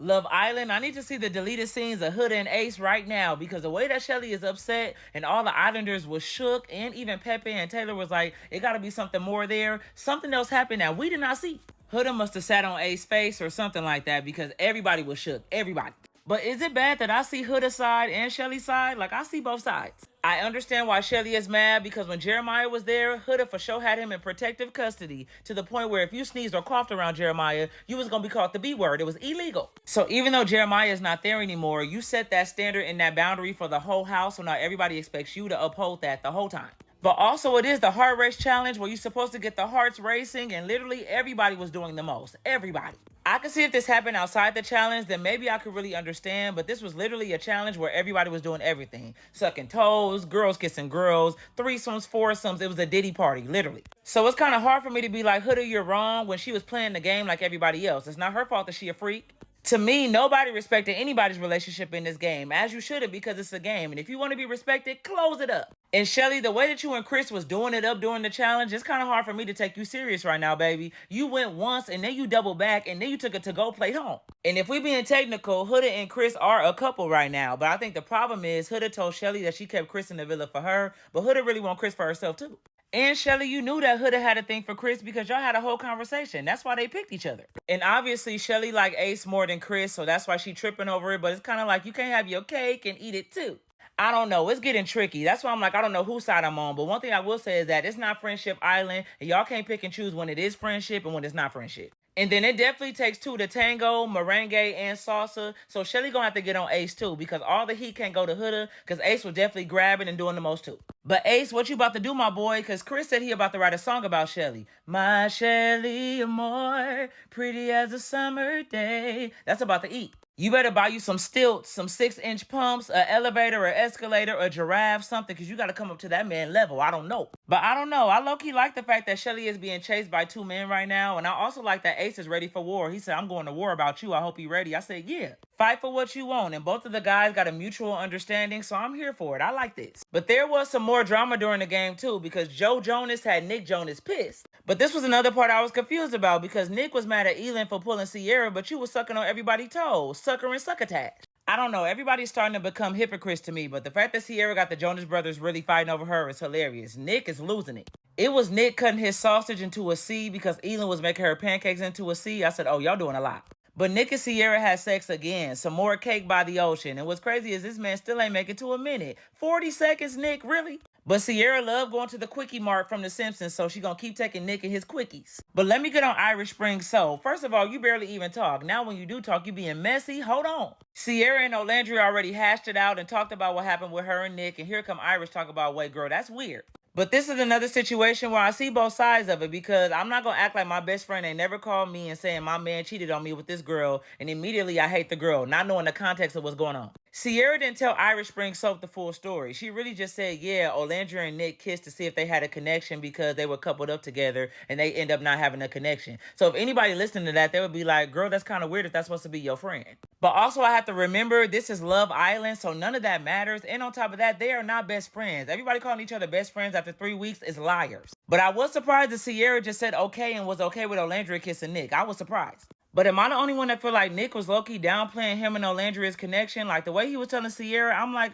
Love Island, I need to see the deleted scenes of Huda and Ace right now because the way that Shelly is upset and all the Islanders was shook, and even Pepe and Taylor was like, it gotta be something more there. Something else happened that we did not see. Huda must have sat on Ace's face or something like that because everybody was shook. Everybody. But is it bad that I see Huda's side and Shelly's side? Like, I see both sides. I understand why Shelly is mad because when Jeremiah was there, Huda for sure had him in protective custody to the point where if you sneezed or coughed around Jeremiah, you was going to be called the B word. It was illegal. So even though Jeremiah is not there anymore, you set that standard and that boundary for the whole house, so now everybody expects you to uphold that the whole time. But also it is the heart race challenge where you're supposed to get the hearts racing, and literally everybody was doing the most. Everybody. I could see if this happened outside the challenge, then maybe I could really understand, but this was literally a challenge where everybody was doing everything. Sucking toes, girls kissing girls, threesomes, foursomes. It was a Diddy party, literally. So it's kind of hard for me to be like, Huda, you're wrong, when she was playing the game like everybody else. It's not her fault that she a freak. To me, nobody respected anybody's relationship in this game, as you should have, because it's a game. And if you want to be respected, close it up. And Shelly, the way that you and Chris was doing it up during the challenge, it's kind of hard for me to take you serious right now, baby. You went once, and then you doubled back, and then you took a to-go plate home. And if we being technical, Huda and Chris are a couple right now. But I think the problem is Huda told Shelly that she kept Chris in the villa for her, but Huda really want Chris for herself, too. And Shelly, you knew that Huda had a thing for Chris because y'all had a whole conversation. That's why they picked each other. And obviously, Shelly like Ace more than Chris, so that's why she tripping over it. But it's kind of like you can't have your cake and eat it too. I don't know. It's getting tricky. That's why I'm like, I don't know whose side I'm on. But one thing I will say is that it's not Friendship Island, and y'all can't pick and choose when it is friendship and when it's not friendship. And then it definitely takes two to tango, merengue, and salsa. So Shelly gonna have to get on Ace too, because all the heat can't go to Huda, because Ace was definitely grabbing and doing the most too. But Ace, what you about to do, my boy? Because Chris said he about to write a song about Shelly. My Shelly, amore, pretty as a summer day. That's about to eat. You better buy you some stilts, some 6-inch pumps, an elevator, an escalator, a giraffe, something, because you got to come up to that man level. I don't know. But I don't know. I low-key like the fact that Shelly is being chased by two men right now. And I also like that Ace is ready for war. He said, I'm going to war about you. I hope you're ready. I said, yeah. Fight for what you want. And both of the guys got a mutual understanding, so I'm here for it. I like this. But there was some more drama during the game, too, because Joe Jonas had Nick Jonas pissed. But this was another part I was confused about, because Nick was mad at Elin for pulling Sierra, but you was sucking on everybody's toes. Sucker and succotash. I don't know. Everybody's starting to become hypocrites to me, but the fact that Sierra got the Jonas Brothers really fighting over her is hilarious. Nick is losing it. It was Nick cutting his sausage into a C because Elin was making her pancakes into a C. I said, oh, y'all doing a lot. But Nick and Sierra had sex again. Some more cake by the ocean. And what's crazy is this man still ain't make it to a minute. 40 seconds, Nick, really? But Sierra loved going to the Quickie Mart from The Simpsons, so she gonna keep taking Nick and his quickies. But let me get on Irish Spring Soul. First of all, you barely even talk. Now when you do talk, you being messy. Hold on. Sierra and Olandria already hashed it out and talked about what happened with her and Nick, and here come Irish talk about, wait, girl, that's weird. But this is another situation where I see both sides of it, because I'm not going to act like my best friend ain't never called me and saying my man cheated on me with this girl, and immediately I hate the girl, not knowing the context of what's going on. Sierra didn't tell Irish Spring Soap the full story. She really just said, yeah, Olandria and Nick kissed to see if they had a connection because they were coupled up together and they end up not having a connection. So if anybody listening to that, they would be like, girl, that's kind of weird if that's supposed to be your friend. But also I have to remember this is Love Island, so none of that matters. And on top of that, they are not best friends. Everybody calling each other best friends after 3 weeks is liars. But I was surprised that Sierra just said okay and was okay with Olandria kissing Nick. I was surprised. But am I the only one that feel like Nick was low-key downplaying him and Olandria's connection? Like, the way he was telling Sierra, I'm like,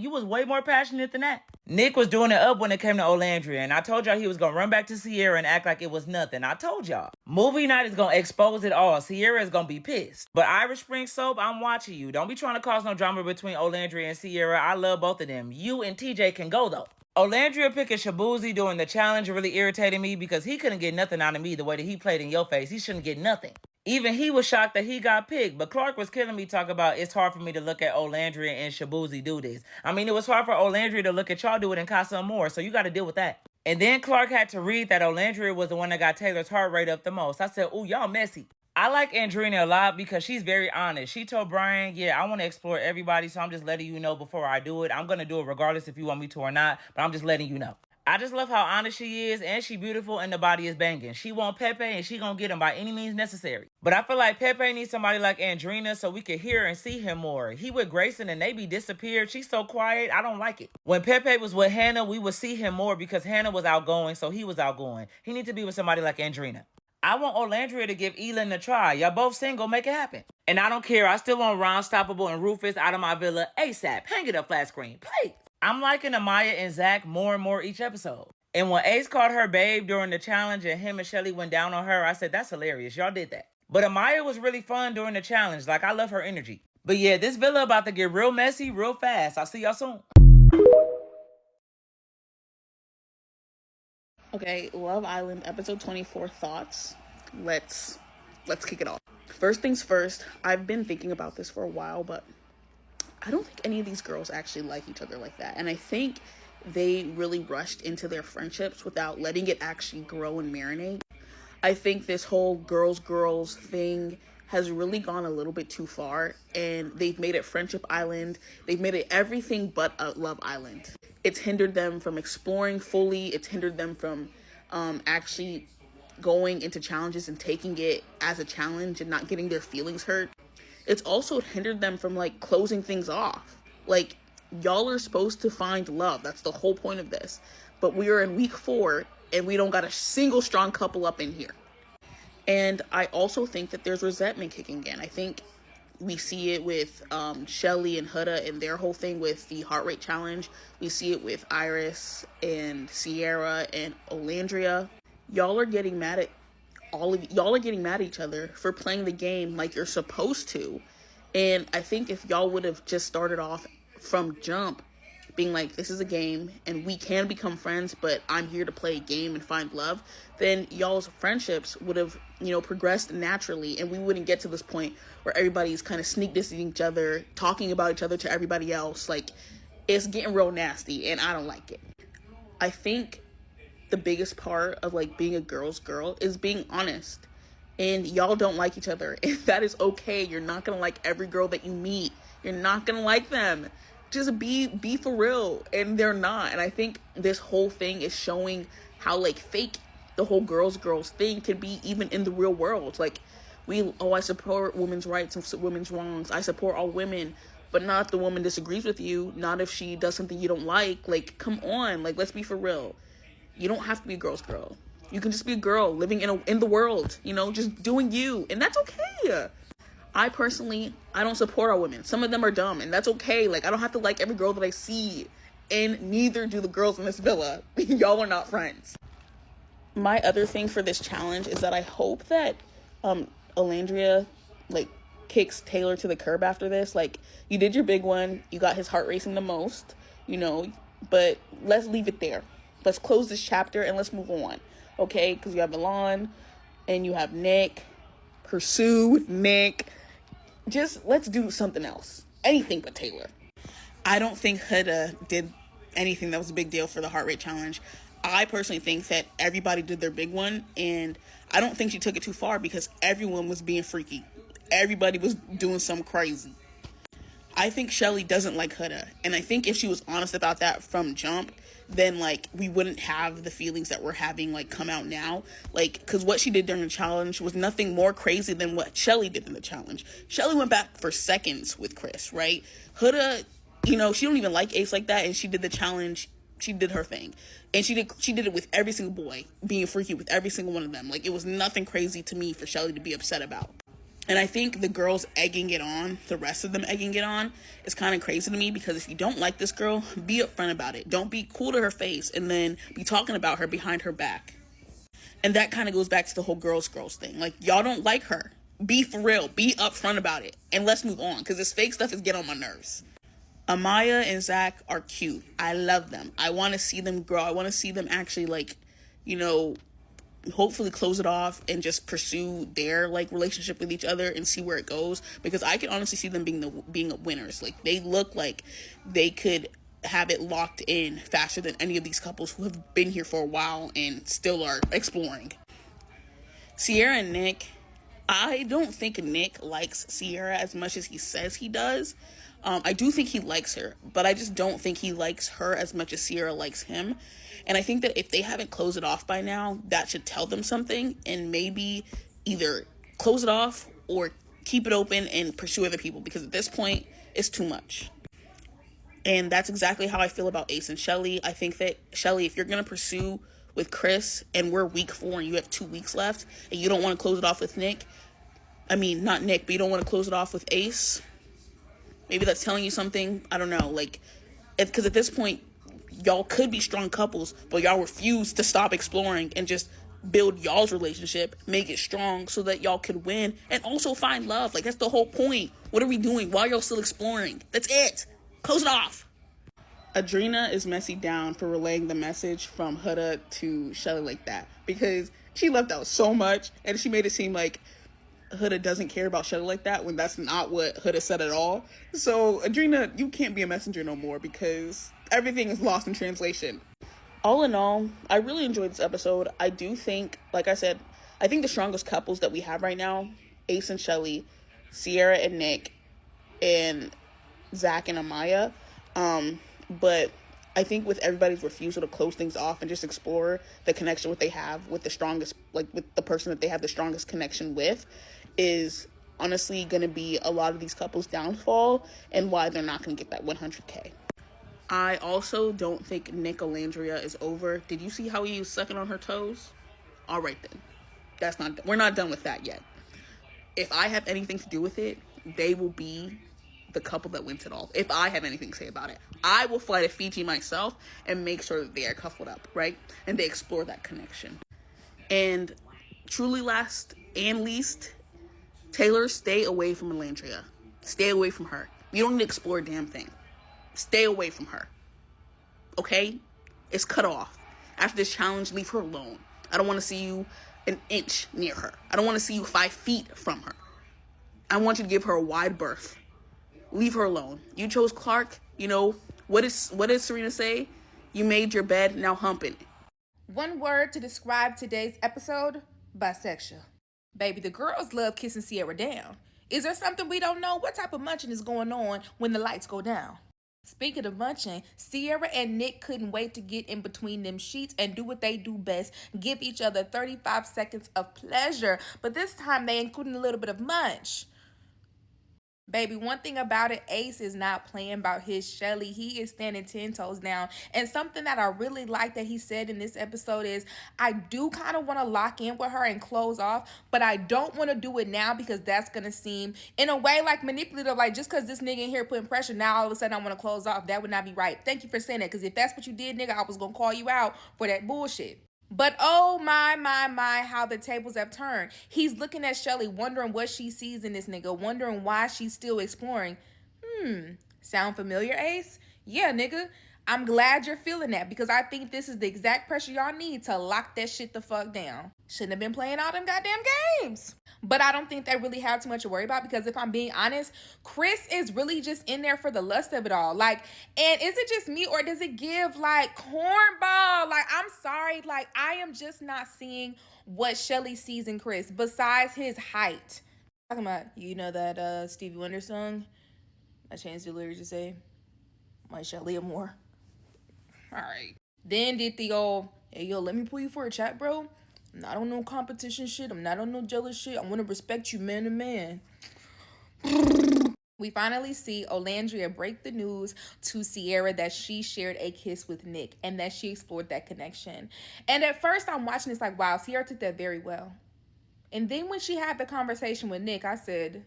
you was way more passionate than that. Nick was doing it up when it came to Olandria, and I told y'all he was gonna run back to Sierra and act like it was nothing. I told y'all. Movie night is gonna expose it all. Sierra is gonna be pissed. But Irish Spring Soap, I'm watching you. Don't be trying to cause no drama between Olandria and Sierra. I love both of them. You and TJ can go, though. Olandria picking Shabuzi during the challenge really irritated me because he couldn't get nothing out of me the way that he played in your face. He shouldn't get nothing. Even he was shocked that he got picked, but Clark was killing me talking about it's hard for me to look at Olandria and Shabuzi do this. I mean, it was hard for Olandria to look at y'all do it in Casa Amor, so you got to deal with that. And then Clark had to read that Olandria was the one that got Taylor's heart rate up the most. I said, ooh, y'all messy. I like Andrina a lot because she's very honest. She told Brian, yeah, I want to explore everybody, so I'm just letting you know before I do it. I'm going to do it regardless if you want me to or not, but I'm just letting you know. I just love how honest she is, and she beautiful, and the body is banging. She want Pepe, and she gonna get him by any means necessary. But I feel like Pepe needs somebody like Andrina so we can hear and see him more. He with Grayson, and they be disappeared. She's so quiet, I don't like it. When Pepe was with Hannah, we would see him more because Hannah was outgoing, so he was outgoing. He needs to be with somebody like Andrina. I want Olandria to give Elin a try. Y'all both single, make it happen. And I don't care. I still want Ron Stoppable and Rufus out of my villa ASAP. Hang it up flat screen, please. I'm liking Amaya and Zach more and more each episode. And when Ace called her babe during the challenge and him and Shelly went down on her, I said, that's hilarious. Y'all did that. But Amaya was really fun during the challenge. Like, I love her energy. But yeah, this villa about to get real messy real fast. I'll see y'all soon. Okay, Love Island episode 24 thoughts. Let's kick it off. First things first, I've been thinking about this for a while, but I don't think any of these girls actually like each other like that. And I think they really rushed into their friendships without letting it actually grow and marinate. I think this whole girls thing has really gone a little bit too far, and they've made it Friendship Island. They've made it everything but a Love Island. It's hindered them from exploring fully. It's hindered them from actually going into challenges and taking it as a challenge and not getting their feelings hurt. It's also hindered them from like closing things off. Like, y'all are supposed to find love. That's the whole point of this. But we are in week 4 and we don't got a single strong couple up in here. And I also think that there's resentment kicking in. I think we see it with Shelly and Huda and their whole thing with the heart rate challenge. We see it with Iris and Sierra and Olandria. Y'all are getting mad at each other for playing the game like you're supposed to. And I think if y'all would have just started off from jump being like, this is a game and we can become friends, but I'm here to play a game and find love, then y'all's friendships would have, progressed naturally, and we wouldn't get to this point where everybody's kind of sneak dissing each other, talking about each other to everybody else. Like, it's getting real nasty and I don't like it. I think the biggest part of like being a girl's girl is being honest. And y'all don't like each other. If that is okay, you're not gonna like every girl that you meet. You're not gonna like them. Just be for real. And they're not. And I think this whole thing is showing how like fake the whole girls thing can be even in the real world. Like, I support women's rights and women's wrongs. I support all women, but not if the woman disagrees with you. Not if she does something you don't like. Like, come on. Like, let's be for real. You don't have to be a girl's girl. You can just be a girl living in the world, just doing you. And that's okay. I don't support all women. Some of them are dumb, and that's okay. Like, I don't have to like every girl that I see, and neither do the girls in this villa. Y'all are not friends. My other thing for this challenge is that I hope that Olandria, like, kicks Taylor to the curb after this. Like, you did your big one. You got his heart racing the most, but let's leave it there. Let's close this chapter and let's move on, okay? Because you have Milan and you have Nick. Pursue Nick. Just let's do something else. Anything but Taylor. I don't think Huda did anything that was a big deal for the heart rate challenge. I personally think that everybody did their big one, and I don't think she took it too far because everyone was being freaky. Everybody was doing something crazy. I think Shelly doesn't like Huda, and I think if she was honest about that from jump, then like we wouldn't have the feelings that we're having like come out now. Like, because what she did during the challenge was nothing more crazy than what Shelly did in the challenge. Shelly went back for seconds with Chris, right? Huda, she don't even like Ace like that, and she did the challenge. She did her thing, and she did it with every single boy, being freaky with every single one of them. Like, it was nothing crazy to me for Shelly to be upset about. And I think the girls egging it on, the rest of them egging it on, is kind of crazy to me, because if you don't like this girl, be upfront about it. Don't be cool to her face and then be talking about her behind her back. And that kind of goes back to the whole girls thing. Like, y'all don't like her. Be for real. Be upfront about it. And let's move on, because this fake stuff is getting on my nerves. Amaya and Zach are cute. I love them. I want to see them grow. I want to see them actually, like, hopefully close it off and just pursue their like relationship with each other and see where it goes, because I can honestly see them being winners. Like, they look like they could have it locked in faster than any of these couples who have been here for a while and still are exploring. Sierra and Nick, I don't think Nick likes Sierra as much as he says he does. I do think he likes her, but I just don't think he likes her as much as Sierra likes him. And I think that if they haven't closed it off by now, that should tell them something, and maybe either close it off or keep it open and pursue other people, because at this point, it's too much. And that's exactly how I feel about Ace and Shelly. I think that, Shelly, if you're going to pursue with Chris and we're week 4 and you have 2 weeks left and you don't want to close it off with Nick, I mean, not Nick, but you don't want to close it off with Ace, maybe that's telling you something. I don't know. Like, because at this point, y'all could be strong couples, but y'all refuse to stop exploring and just build y'all's relationship, make it strong so that y'all could win and also find love. Like, that's the whole point. What are we doing while y'all still exploring? That's it. Close it off. Adrena is messy down for relaying the message from Huda to Shelly like that, because she left out so much and she made it seem like Huda doesn't care about Shelly like that when that's not what Huda said at all. So Adrena, you can't be a messenger no more because everything is lost in translation. All in all, I really enjoyed this episode. I do think, like I said, I think the strongest couples that we have right now, Ace and Shelly, Sierra and Nick, and Zach and Amaya. But I think with everybody's refusal to close things off and just explore the connection what they have with the strongest, like with the person that they have the strongest connection with, is honestly going to be a lot of these couples' downfall and why they're not going to get that 100K. I also don't think Nick Olandria is over. Did you see how he was sucking on her toes? All right then. We're not done with that yet. If I have anything to do with it, they will be the couple that wins it all. If I have anything to say about it, I will fly to Fiji myself and make sure that they are coupled up, right? And they explore that connection. And truly last and least, Taylor, stay away from Melandria. Stay away from her. You don't need to explore a damn thing. Stay away from her. Okay? It's cut off. After this challenge, leave her alone. I don't want to see you an inch near her. I don't want to see you 5 feet from her. I want you to give her a wide berth. Leave her alone. You chose Clark. You know, what did Serena say? You made your bed, now hump it. One word to describe today's episode: bisexual. Baby, the girls love kissing Sierra down. Is there something we don't know? What type of munching is going on when the lights go down? Speaking of munching, Sierra and Nick couldn't wait to get in between them sheets and do what they do best, give each other 35 seconds of pleasure, but this time they included a little bit of munch. Baby, one thing about it, Ace is not playing about his Shelly. He is standing 10 toes down. And something that I really like that he said in this episode is, I do kind of want to lock in with her and close off, but I don't want to do it now because that's going to seem, in a way, like manipulative. Like, just because this nigga in here putting pressure, now all of a sudden I want to close off. That would not be right. Thank you for saying that, because if that's what you did, nigga, I was going to call you out for that bullshit. But oh my, how the tables have turned. He's looking at Shelly, wondering what she sees in this nigga, wondering why she's still exploring. Sound familiar, Ace? Yeah, nigga. I'm glad you're feeling that, because I think this is the exact pressure y'all need to lock that shit the fuck down. Shouldn't have been playing all them goddamn games. But I don't think they really have too much to worry about, because if I'm being honest, Chris is really just in there for the lust of it all. Like, and is it just me, or does it give like cornball? Like, I'm sorry, like I am just not seeing what Shelly sees in Chris besides his height. Talking about, you know that Stevie Wonder song? I changed the lyrics to say, my Shelly more. All right. Then did the old, hey, yo, let me pull you for a chat, bro. I'm not on no competition shit. I'm not on no jealous shit. I want to respect you man to man. We finally see Olandria break the news to Sierra that she shared a kiss with Nick and that she explored that connection. And at first I'm watching this like, wow, Sierra took that very well. And then when she had the conversation with Nick, I said,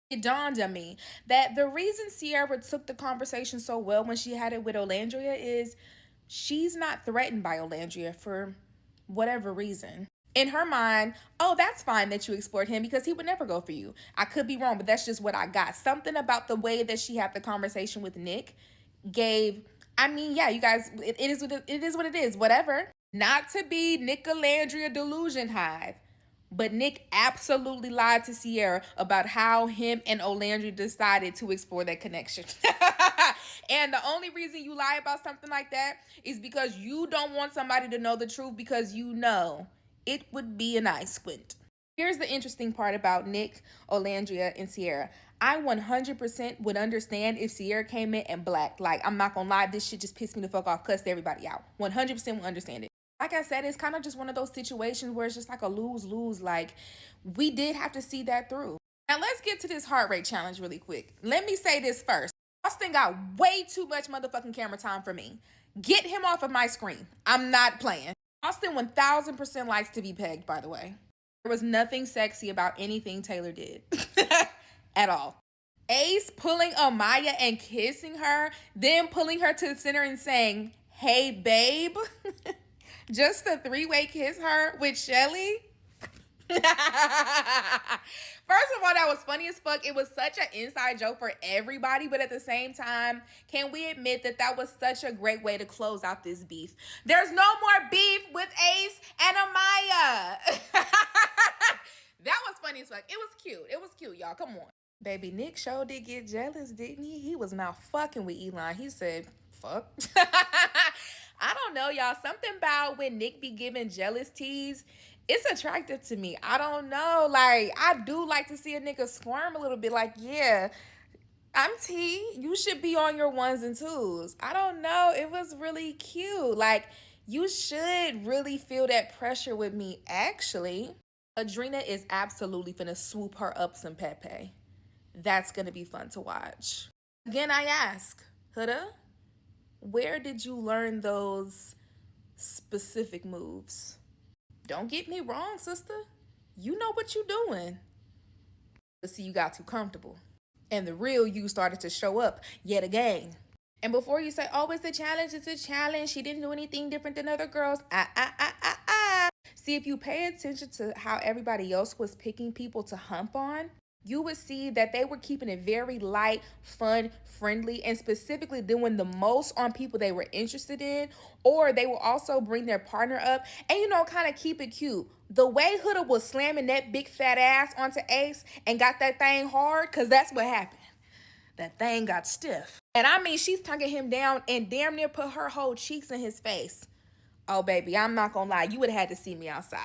It dawned on me that the reason Sierra took the conversation so well when she had it with Olandria is she's not threatened by Olandria for whatever reason. In her mind, oh, that's fine that you explored him because he would never go for you. I could be wrong, but that's just what I got. Something about the way that she had the conversation with Nick gave, I mean, yeah, you guys, it is what it is, whatever. Not to be Nick Olandria delusion hive, but Nick absolutely lied to Sierra about how him and Olandria decided to explore that connection. And the only reason you lie about something like that is because you don't want somebody to know the truth, because you know it would be an eye squint. Here's the interesting part about Nick, Olandria, and Sierra. I 100% would understand if Sierra came in and blacked. Like, I'm not gonna lie, this shit just pissed me the fuck off, cussed everybody out. 100% would understand it. Like I said, it's kind of just one of those situations where it's just like a lose-lose. Like, we did have to see that through. Now, let's get to this heart rate challenge really quick. Let me say this first. Austin got way too much motherfucking camera time for me. Get him off of my screen. I'm not playing. Austin 1000% likes to be pegged, by the way. There was nothing sexy about anything Taylor did at all. Ace pulling Amaya and kissing her, then pulling her to the center and saying, "Hey, babe." Just a three-way kiss her with Shelly. First of all, that was funny as fuck. It was such an inside joke for everybody, but at the same time, can we admit that that was such a great way to close out this beef? There's no more beef with Ace and Amaya. That was funny as fuck. It was cute. It was cute, y'all. Come on. Baby, Nick sure did get jealous, didn't he? He was not fucking with Elon. He said, fuck. I don't know, y'all. Something about when Nick be giving jealous teas, it's attractive to me. I don't know. Like, I do like to see a nigga squirm a little bit. Like, yeah, I'm T. You should be on your ones and twos. I don't know. It was really cute. Like, you should really feel that pressure with me, actually. Adrena is absolutely finna swoop her up some Pepe. That's gonna be fun to watch. Again, I ask, Huda, where did you learn those specific moves? Don't get me wrong, sister. You know what you doing. But see, you got too comfortable. And the real you started to show up yet again. And before you say, oh, it's a challenge, she didn't do anything different than other girls. See, if you pay attention to how everybody else was picking people to hump on, you would see that they were keeping it very light, fun, friendly, and specifically doing the most on people they were interested in, or they will also bring their partner up and, you know, kind of keep it cute. The way Huda was slamming that big fat ass onto Ace and got that thing hard, because that's what happened. That thing got stiff. And I mean, she's tonguing him down and damn near put her whole cheeks in his face. Oh, baby, I'm not gonna lie. You would have had to see me outside.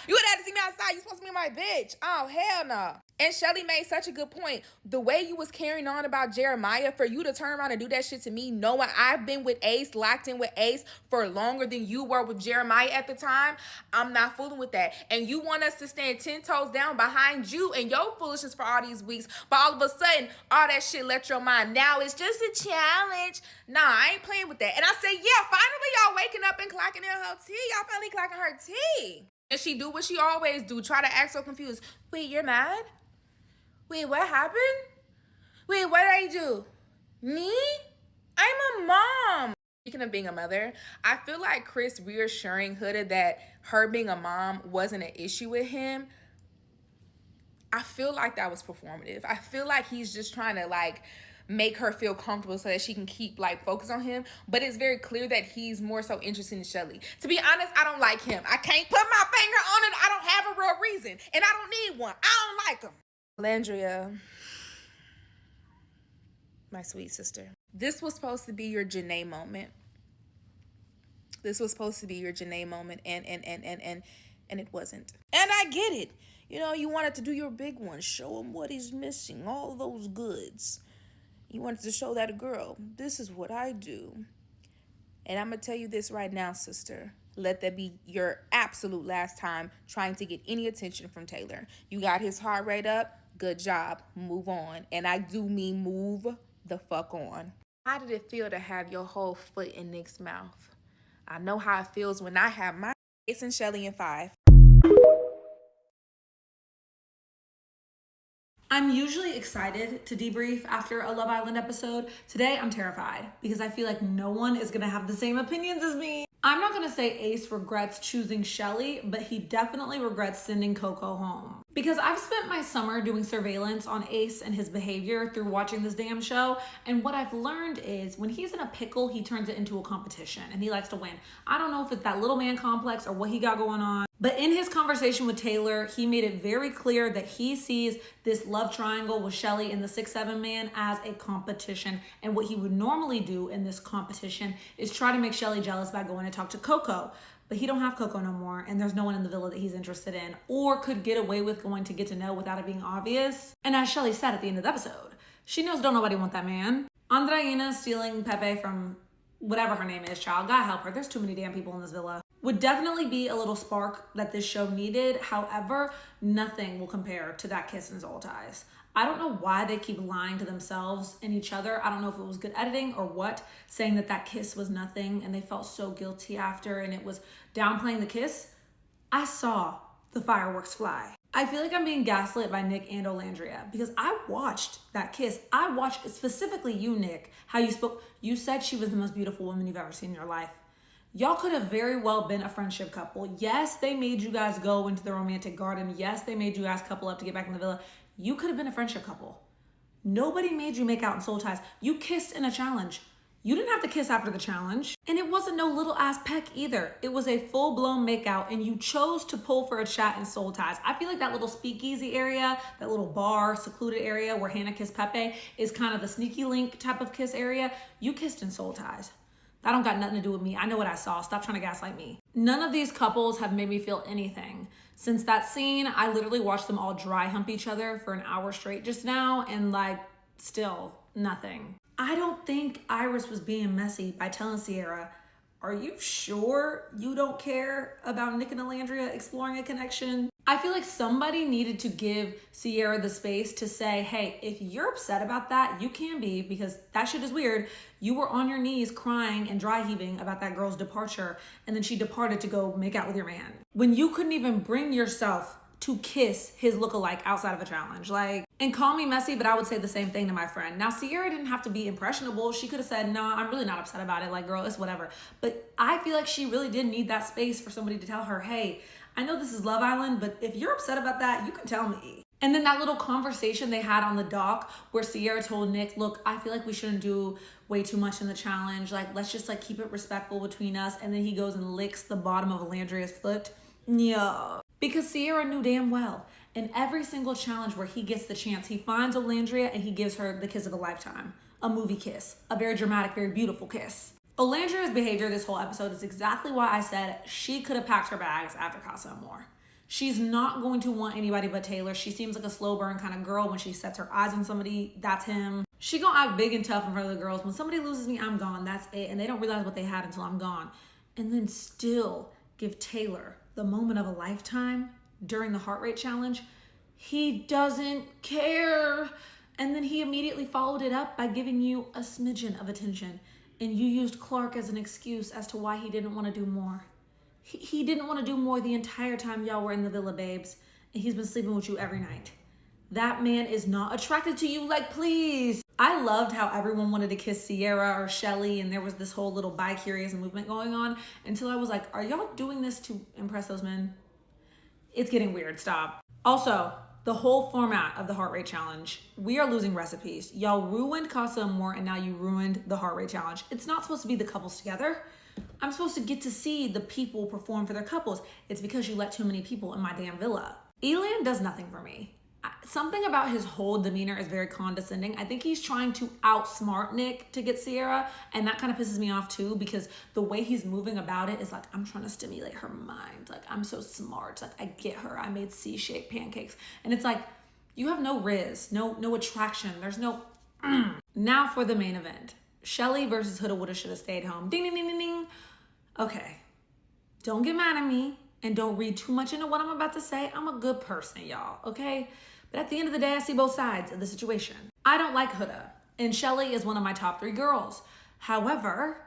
You would have had to see me outside. You supposed to be my bitch. Oh, hell no. And Shelly made such a good point. The way you was carrying on about Jeremiah, for you to turn around and do that shit to me, knowing I've been with Ace, locked in with Ace for longer than you were with Jeremiah at the time, I'm not fooling with that. And you want us to stand 10 toes down behind you and your foolishness for all these weeks, but all of a sudden, all that shit left your mind. Now it's just a challenge. Nah, I ain't playing with that. And I say, yeah, finally y'all waking up and clocking in her tea. Y'all finally clocking her tea. And she do what she always do, try to act so confused. Wait, you're mad? Wait, what happened? Wait, what did I do? Me? I'm a mom. Speaking of being a mother, I feel like Chris reassuring Huda that her being a mom wasn't an issue with him. I feel like that was performative. I feel like he's just trying to like make her feel comfortable so that she can keep like focus on him. But it's very clear that he's more so interested in Shelly. To be honest, I don't like him. I can't put my finger on it. I don't have a real reason. And I don't need one. I don't like him. Landria, my sweet sister, this was supposed to be your Janae moment. This was supposed to be your Janae moment, and it wasn't. And I get it. You know, you wanted to do your big one, show him what he's missing, all those goods. You wanted to show that girl, this is what I do. And I'm going to tell you this right now, sister. Let that be your absolute last time trying to get any attention from Taylor. You got his heart rate up. Good job. Move on. And I do mean move the fuck on. How did it feel to have your whole foot in Nick's mouth? I know how it feels when I have my Ace and Shelly in 5. I'm usually excited to debrief after a Love Island episode. Today, I'm terrified because I feel like no one is gonna have the same opinions as me. I'm not gonna say Ace regrets choosing Shelly, but he definitely regrets sending Coco home. Because I've spent my summer doing surveillance on Ace and his behavior through watching this damn show, and what I've learned is when he's in a pickle, he turns it into a competition and he likes to win. I don't know if it's that little man complex or what he got going on, but in his conversation with Taylor, he made it very clear that he sees this love triangle with Shelly and the 6'7" man as a competition. And what he would normally do in this competition is try to make Shelly jealous by going to talk to Coco. But he don't have Coco no more, and there's no one in the villa that he's interested in or could get away with going to get to know without it being obvious. And as Shelly said at the end of the episode, she knows don't nobody want that man. Andreina stealing Pepe from whatever her name is, child. God help her. There's too many damn people in this villa. Would definitely be a little spark that this show needed. However, nothing will compare to that kiss in Zoltai's. I don't know why they keep lying to themselves and each other. I don't know if it was good editing or what, saying that that kiss was nothing and they felt so guilty after and it was downplaying the kiss. I saw the fireworks fly. I feel like I'm being gaslit by Nick and Olandria because I watched that kiss. I watched specifically you, Nick, how you spoke. You said she was the most beautiful woman you've ever seen in your life. Y'all could have very well been a friendship couple. Yes, they made you guys go into the romantic garden. Yes, they made you guys couple up to get back in the villa. You could have been a friendship couple. Nobody made you make out in soul ties. You kissed in a challenge. You didn't have to kiss after the challenge. And it wasn't no little ass peck either. It was a full-blown makeout and you chose to pull for a chat in soul ties. I feel like that little speakeasy area, that little bar, secluded area where Hannah kissed Pepe is kind of the sneaky link type of kiss area. You kissed in soul ties. That don't got nothing to do with me. I know what I saw. Stop trying to gaslight me. None of these couples have made me feel anything. Since that scene, I literally watched them all dry hump each other for an hour straight just now and like still nothing. I don't think Iris was being messy by telling Sierra, are you sure you don't care about Nick and Alandria exploring a connection? I feel like somebody needed to give Sierra the space to say, hey, if you're upset about that, you can be, because that shit is weird. You were on your knees crying and dry heaving about that girl's departure, and then she departed to go make out with your man. When you couldn't even bring yourself to kiss his lookalike outside of a challenge. Like, and call me messy, but I would say the same thing to my friend. Now, Sierra didn't have to be impressionable. She could have said, no, I'm really not upset about it. Like, girl, it's whatever. But I feel like she really did need that space for somebody to tell her, hey, I know this is Love Island, but if you're upset about that, you can tell me. And then that little conversation they had on the dock where Sierra told Nick, look, I feel like we shouldn't do way too much in the challenge. Like, let's just like keep it respectful between us. And then he goes and licks the bottom of Alandria's foot. Yeah. Because Sierra knew damn well in every single challenge where he gets the chance, he finds Olandria and he gives her the kiss of a lifetime. A movie kiss. A very dramatic, very beautiful kiss. Olandria's behavior this whole episode is exactly why I said she could have packed her bags after Casa Amor. She's not going to want anybody but Taylor. She seems like a slow burn kind of girl. When she sets her eyes on somebody, that's him. She gonna act big and tough in front of the girls. When somebody loses me, I'm gone. That's it. And they don't realize what they had until I'm gone. And then still give Taylor the moment of a lifetime during the heart rate challenge. He doesn't care. And then he immediately followed it up by giving you a smidgen of attention. And you used Clark as an excuse as to why he didn't want to do more. He didn't want to do more the entire time y'all were in the villa, babes. And he's been sleeping with you every night. That man is not attracted to you, like, please. I loved how everyone wanted to kiss Sierra or Shelly, and there was this whole little bi-curious movement going on until I was like, are y'all doing this to impress those men? It's getting weird, stop. Also, the whole format of the heart rate challenge, we are losing recipes. Y'all ruined Casa Amor and now you ruined the heart rate challenge. It's not supposed to be the couples together. I'm supposed to get to see the people perform for their couples. It's because you let too many people in my damn villa. Elan does nothing for me. Something about his whole demeanor is very condescending. I think he's trying to outsmart Nick to get Sierra, and that kind of pisses me off too, because the way he's moving about it is like, I'm trying to stimulate her mind. Like, I'm so smart. Like, I get her. I made C-shaped pancakes. And it's like, you have no riz, no attraction. There's no Now for the main event. Shelly versus Huda Woulda Shoulda Stayed Home. Ding, ding, ding, ding, ding. Okay. Don't get mad at me and don't read too much into what I'm about to say. I'm a good person, y'all, okay? But at the end of the day, I see both sides of the situation. I don't like Huda, and Shelly is one of my top 3 girls. However,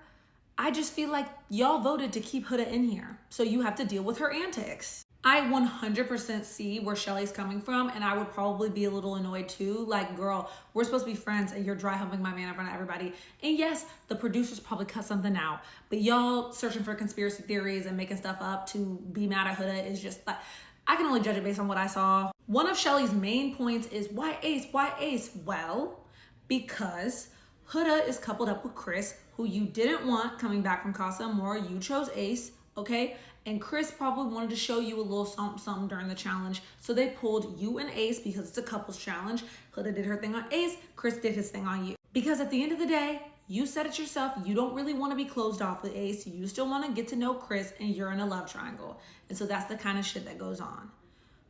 I just feel like y'all voted to keep Huda in here, so you have to deal with her antics. I 100% see where Shelly's coming from, and I would probably be a little annoyed too. Like, girl, we're supposed to be friends, and you're dry humping my man in front of everybody. And yes, the producers probably cut something out, but y'all searching for conspiracy theories and making stuff up to be mad at Huda is just like, I can only judge it based on what I saw. One of Shelly's main points is, why Ace? Why Ace? Well, because Huda is coupled up with Chris, who you didn't want coming back from Casa Amor. You chose Ace, okay? And Chris probably wanted to show you a little something during the challenge. So they pulled you and Ace because it's a couples challenge. Huda did her thing on Ace. Chris did his thing on you. Because at the end of the day, you said it yourself, you don't really want to be closed off with Ace. You still want to get to know Chris, and you're in a love triangle. And so that's the kind of shit that goes on.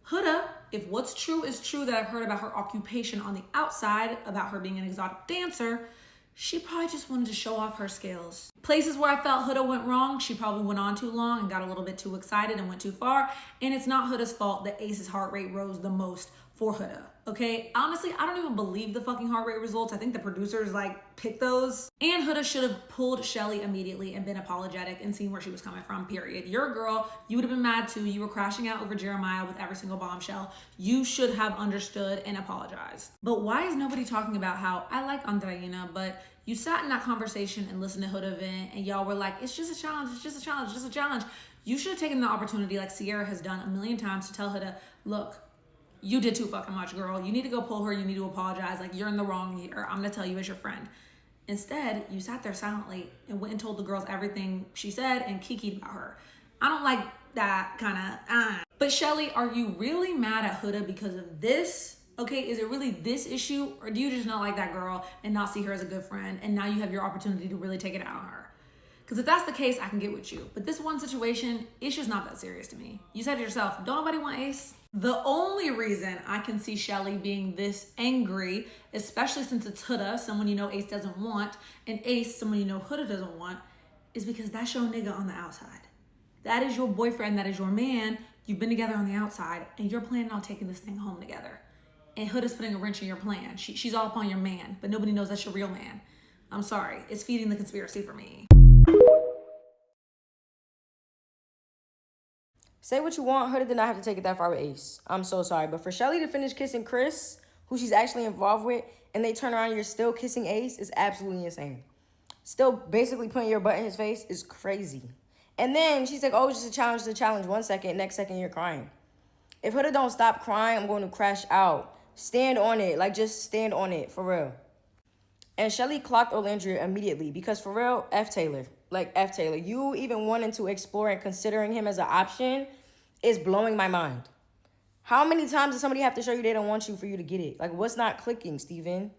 Huda, if what's true is true that I've heard about her occupation on the outside, about her being an exotic dancer, She probably just wanted to show off her skills. Places where I felt Huda went wrong, she probably went on too long and got a little bit too excited and went too far. And it's not Huda's fault that Ace's heart rate rose the most for Huda, okay? Honestly, I don't even believe the fucking heart rate results. I think the producers picked those. And Huda should have pulled Shelly immediately and been apologetic and seen where she was coming from, period. You're a girl, you would have been mad too. You were crashing out over Jeremiah with every single bombshell. You should have understood and apologized. But why is nobody talking about how I like Andreina, but you sat in that conversation and listened to Huda vent and y'all were like, it's just a challenge, it's just a challenge, it's just a challenge. You should have taken the opportunity like Sierra has done a million times to tell Huda, look, you did too fucking much, girl. You need to go pull her. You need to apologize. Like, you're in the wrong here. I'm going to tell you as your friend. Instead, you sat there silently and went and told the girls everything she said and kikied about her. I don't like that kind of, But Shelly, are you really mad at Huda because of this? Okay, is it really this issue? Or do you just not like that girl and not see her as a good friend? And now you have your opportunity to really take it out on her. Because if that's the case, I can get with you. But this one situation, it's just not that serious to me. You said it yourself, don't nobody want Ace? The only reason I can see Shelly being this angry, especially since it's Huda, someone you know Ace doesn't want, and Ace, someone you know Huda doesn't want, is because that's your nigga on the outside. That is your boyfriend, that is your man. You've been together on the outside, and you're planning on taking this thing home together. And Huda's putting a wrench in your plan. She's all up on your man, but nobody knows that's your real man. I'm sorry, it's feeding the conspiracy for me. Say what you want, Huda did not have to take it that far with Ace. I'm so sorry. But for Shelly to finish kissing Chris, who she's actually involved with, and they turn around and you're still kissing Ace is absolutely insane. Still basically putting your butt in his face is crazy. And then she's like, oh, it's just a challenge. 1 second, next second you're crying. If Huda don't stop crying, I'm going to crash out. Stand on it. Like, just stand on it, for real. And Shelly clocked Olandria immediately because, for real, F. Taylor. Like, F. Taylor. You even wanting to explore and considering him as an option is blowing my mind. How many times does somebody have to show you they don't want you for you to get it? Like, what's not clicking, Steven?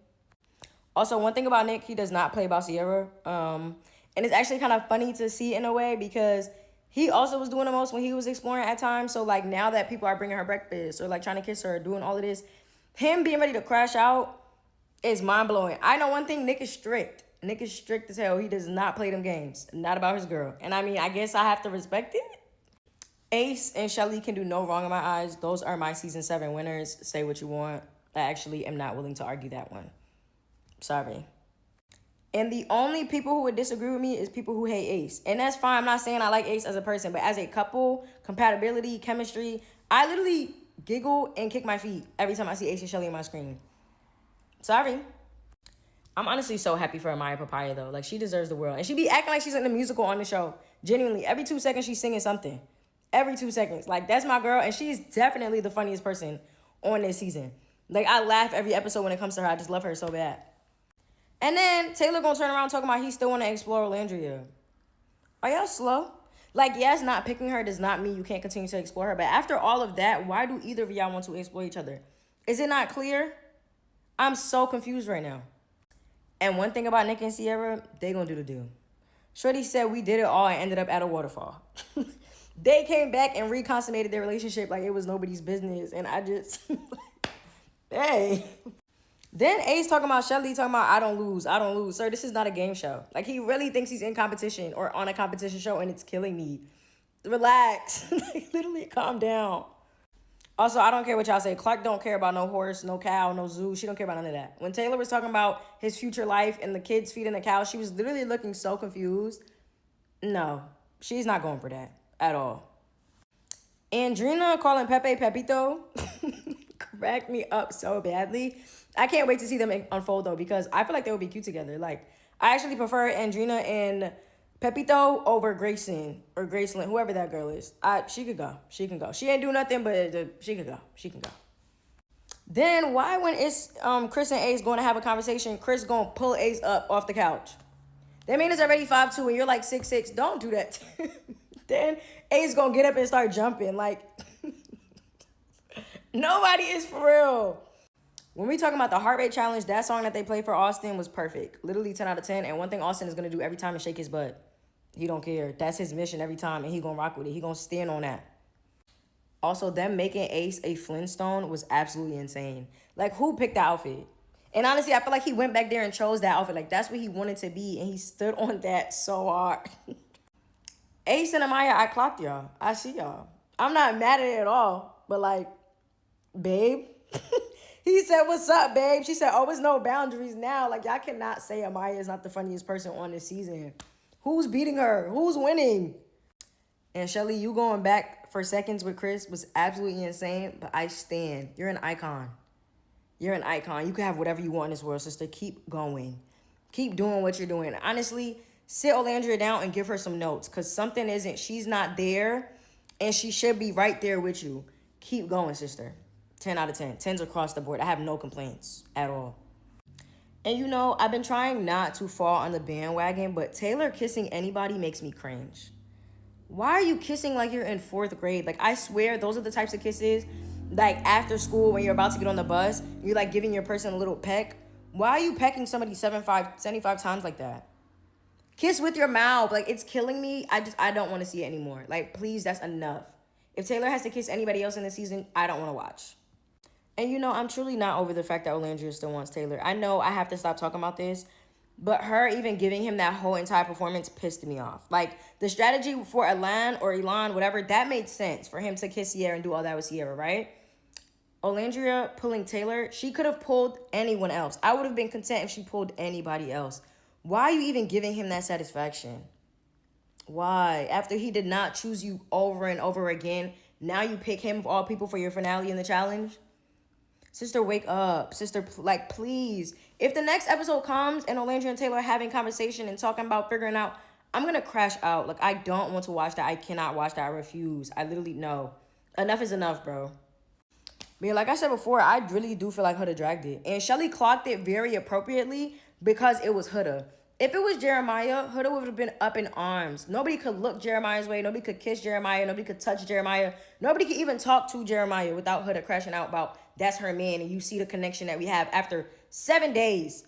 Also, one thing about Nick, he does not play about Sierra. And it's actually kind of funny to see in a way because he also was doing the most when he was exploring at times. So, like, now that people are bringing her breakfast or, like, trying to kiss her, doing all of this, him being ready to crash out is mind-blowing. I know one thing, Nick is strict. Nick is strict as hell. He does not play them games. Not about his girl. And I mean, I guess I have to respect it. Ace and Shelly can do no wrong in my eyes. Those are my season 7 winners. Say what you want. I actually am not willing to argue that one. Sorry. And the only people who would disagree with me is people who hate Ace. And that's fine. I'm not saying I like Ace as a person, but as a couple, compatibility, chemistry, I literally giggle and kick my feet every time I see Ace and Shelly on my screen. Sorry. I'm honestly so happy for Amaya Papaya, though. Like, she deserves the world. And she be acting like she's in the musical on the show. Genuinely, every 2 seconds, she's singing something. Every 2 seconds. Like, that's my girl. And she's definitely the funniest person on this season. Like, I laugh every episode when it comes to her. I just love her so bad. And then Taylor gonna turn around talking about he still want to explore Olandria. Are y'all slow? Like, yes, not picking her does not mean you can't continue to explore her. But after all of that, why do either of y'all want to explore each other? Is it not clear? I'm so confused right now. And one thing about Nick and Sierra, they gonna do the do. Shorty said we did it all and ended up at a waterfall. They came back and reconsummated their relationship like it was nobody's business. And I just, hey. Then Ace talking about Shelly, talking about I don't lose. Sir, this is not a game show. Like, he really thinks he's in competition or on a competition show, and it's killing me. Relax. Like, literally, calm down. Also, I don't care what y'all say. Clark don't care about no horse, no cow, no zoo. She don't care about none of that. When Taylor was talking about his future life and the kids feeding the cow, she was literally looking so confused. No, she's not going for that at all. Andrina calling Pepe Pepito cracked me up so badly. I can't wait to see them unfold, though, because I feel like they would be cute together. Like, I actually prefer Andrina and Pepito over Grayson or Graceland, whoever that girl is. She could go. She can go. She ain't do nothing, but she could go. She can go. Then why, when it's Chris and Ace going to have a conversation, Chris going to pull Ace up off the couch? That means it's already 5'2", and you're like 6'6". Don't do that. Then Ace going to get up and start jumping. Like, nobody is for real. When we talking about the heart rate challenge, that song that they played for Austin was perfect. Literally 10 out of 10. And one thing Austin is going to do every time is shake his butt. He don't care. That's his mission every time, and he going to rock with it. He going to stand on that. Also, them making Ace a Flintstone was absolutely insane. Like, who picked the outfit? And honestly, I feel like he went back there and chose that outfit. Like, that's what he wanted to be, and he stood on that so hard. Ace and Amaya, I clocked y'all. I see y'all. I'm not mad at it at all, but like, babe. He said, what's up, babe? She said, oh, it's no boundaries now. Like, y'all cannot say Amaya is not the funniest person on this season. Who's beating her? Who's winning? And Shelly, you going back for seconds with Chris was absolutely insane, but I stand. You're an icon. You're an icon. You can have whatever you want in this world, sister. Keep going. Keep doing what you're doing. Honestly, sit Olandria down and give her some notes, because something isn't. She's not there, and she should be right there with you. Keep going, sister. 10 out of 10. 10s across the board. I have no complaints at all. And you know, I've been trying not to fall on the bandwagon, but Taylor kissing anybody makes me cringe. Why are you kissing like you're in 4th grade? Like, I swear, those are the types of kisses, like, after school when you're about to get on the bus, you're, like, giving your person a little peck. Why are you pecking somebody 75 times like that? Kiss with your mouth. Like, it's killing me. I don't want to see it anymore. Like, please, that's enough. If Taylor has to kiss anybody else in the season, I don't want to watch. And, you know, I'm truly not over the fact that Olandria still wants Taylor. I know I have to stop talking about this, but her even giving him that whole entire performance pissed me off. Like, the strategy for Elan or Elon, whatever, that made sense for him to kiss Sierra and do all that with Sierra, right? Olandria pulling Taylor, she could have pulled anyone else. I would have been content if she pulled anybody else. Why are you even giving him that satisfaction? Why? After he did not choose you over and over again, now you pick him of all people for your finale in the challenge? Sister, wake up. Sister, like, please. If the next episode comes and Olandria and Taylor are having conversation and talking about figuring out, I'm going to crash out. Like, I don't want to watch that. I cannot watch that. I refuse. I literally, no. Enough is enough, bro. But yeah, like I said before, I really do feel like Huda dragged it. And Shelly clocked it very appropriately because it was Huda. If it was Jeremiah, Huda would have been up in arms. Nobody could look Jeremiah's way. Nobody could kiss Jeremiah. Nobody could touch Jeremiah. Nobody could even talk to Jeremiah without Huda crashing out about that's her man. And you see the connection that we have after 7 days.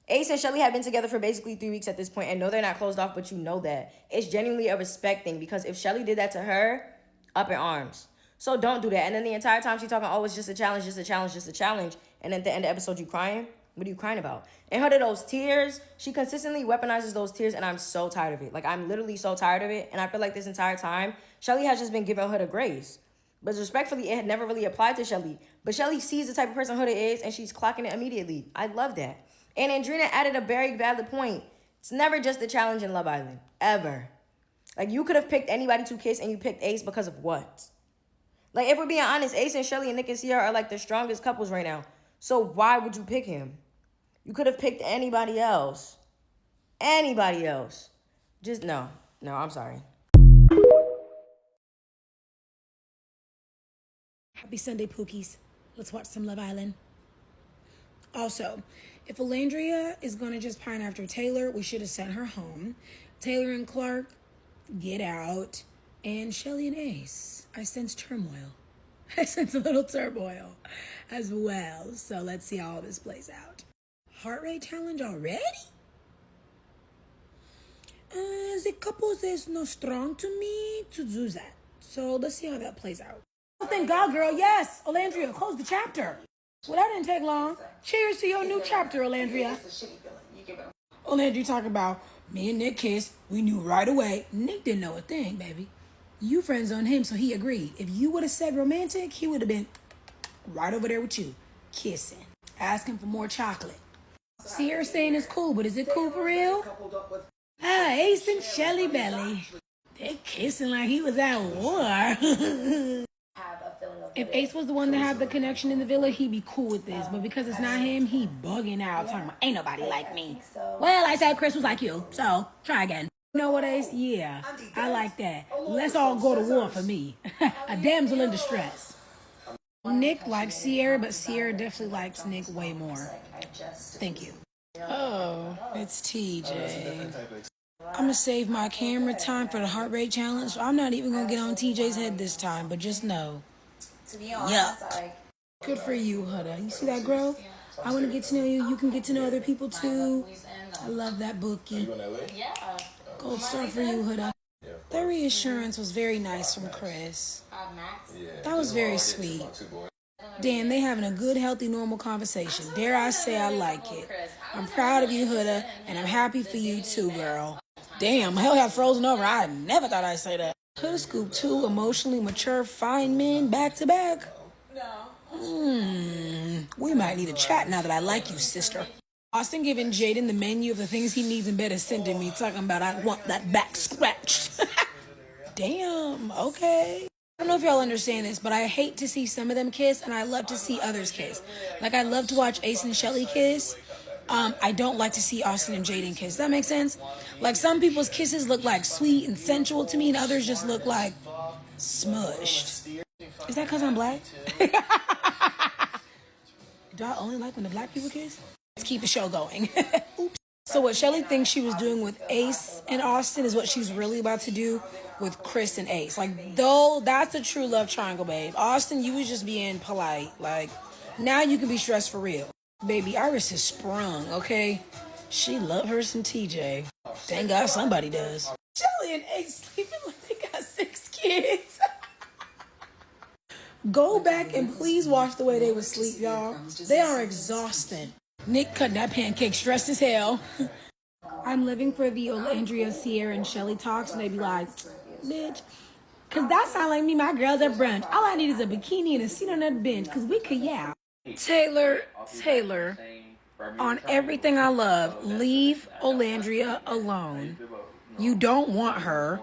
Ace and Shelly have been together for basically 3 weeks at this point. And no, they're not closed off, but you know that. It's genuinely a respect thing, because if Shelly did that to her, up in arms. So don't do that. And then the entire time she's talking, oh, it's just a challenge, just a challenge, just a challenge. And at the end of the episode, you crying? What are you crying about? And Huda, those tears, she consistently weaponizes those tears, and I'm so tired of it. Like, I'm literally so tired of it. And I feel like this entire time, Shelly has just been giving Huda grace. But respectfully, it had never really applied to Shelly. But Shelly sees the type of person Huda is, and she's clocking it immediately. I love that. And Andrina added a very valid point. It's never just a challenge in Love Island. Ever. Like, you could have picked anybody to kiss, and you picked Ace because of what? Like, if we're being honest, Ace and Shelly and Nick and Sierra are, like, the strongest couples right now. So why would you pick him? You could have picked anybody else. Anybody else. Just, no. No, I'm sorry. Happy Sunday, Pookies. Let's watch some Love Island. Also, if Olandria is going to just pine after Taylor, we should have sent her home. Taylor and Clark, get out. And Shelly and Ace, I sense turmoil. I sense a little turmoil as well. So let's see how all this plays out. Heart rate challenge already? The couples is not strong to me to do that. So let's see how that plays out. Oh, thank God, girl. Yes, Olandria, close the chapter. Well, that didn't take long. Cheers to your new chapter, Olandria. Olandria talking about me and Nick kissed. We knew right away. Nick didn't know a thing, baby. You friends on him, so he agreed. If you would have said romantic, he would have been right over there with you, kissing, asking for more chocolate. Sierra saying it's cool, but is it cool for real? Ace and Shelly Belly. They're kissing like he was at war. If Ace was the one that had the connection in the villa, he'd be cool with this. But because it's not him, he bugging out, talking about, ain't nobody like me. Well, I said Chris was like you, so try again. You know what, Ace? Yeah, I like that. Let's all go to war for me. A damsel in distress. Nick likes Sierra, but Sierra definitely likes Nick way more. Thank you. Oh, it's TJ. I'm gonna save my camera time for the heart rate challenge. I'm not even gonna get on TJ's head this time, but just know. Yuck. Good for you, Huda. You see that growth? I want to get to know you. You can get to know other people too. I love that bookie. Gold star for you, Huda. That reassurance was very nice from Chris. That was very sweet. Damn, they having a good, healthy, normal conversation. Dare I say I like it. I'm proud of you, Huda, and I'm happy for you too, girl. Damn, hell have frozen over. I never thought I'd say that. Huda scooped two emotionally mature, fine men back to back. We might need a chat now that I like you, sister. Austin giving Jaden the menu of the things he needs in bed is sending me, talking about I want that back scratched. Damn, okay. I don't know if y'all understand this, but I hate to see some of them kiss, and I love to see others kiss. Like, I love to watch Ace and Shelly kiss. I don't like to see Austin and Jaden kiss. Does that make sense? Like, some people's kisses look like sweet and sensual to me, and others just look like smushed. Is that because I'm black? Do I only like when the black people kiss? Let's keep the show going. Oops. So what Shelly thinks she was doing with Ace and Austin is what she's really about to do with Chris and Ace. Like, though, that's a true love triangle, babe. Austin, you was just being polite. Like, now you can be stressed for real. Baby, Iris is sprung, okay? She love her some TJ. Thank God somebody does. Shelly and Ace sleeping like they got 6 kids. Go back and please watch the way they would sleep, y'all. They are exhausting. Nick cutting that pancake stressed as hell. I'm living for the Olandria, Sierra, and Shelly talks, and they be like, bitch. Because that sound like me, my girls at brunch. All I need is a bikini and a seat on that bench, because we could, yeah. Taylor, on everything I love, leave Olandria alone. You don't want her.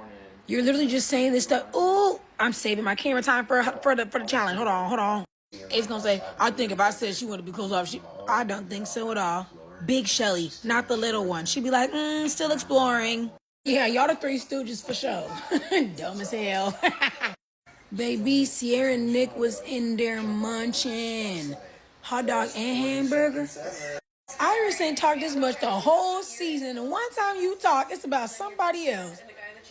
You're literally just saying this stuff. Ooh, I'm saving my camera time for the challenge. Hold on. Ace gonna say, I think if I said she wanted to be closed off, I don't think so at all. Big Shelly, not the little one. She'd be like, still exploring. Yeah, y'all the 3 Stooges for sure. Dumb as hell. Baby, Sierra and Nick was in there munching. Hot dog and hamburger. Iris ain't talked this much the whole season. And one time you talk, it's about somebody else.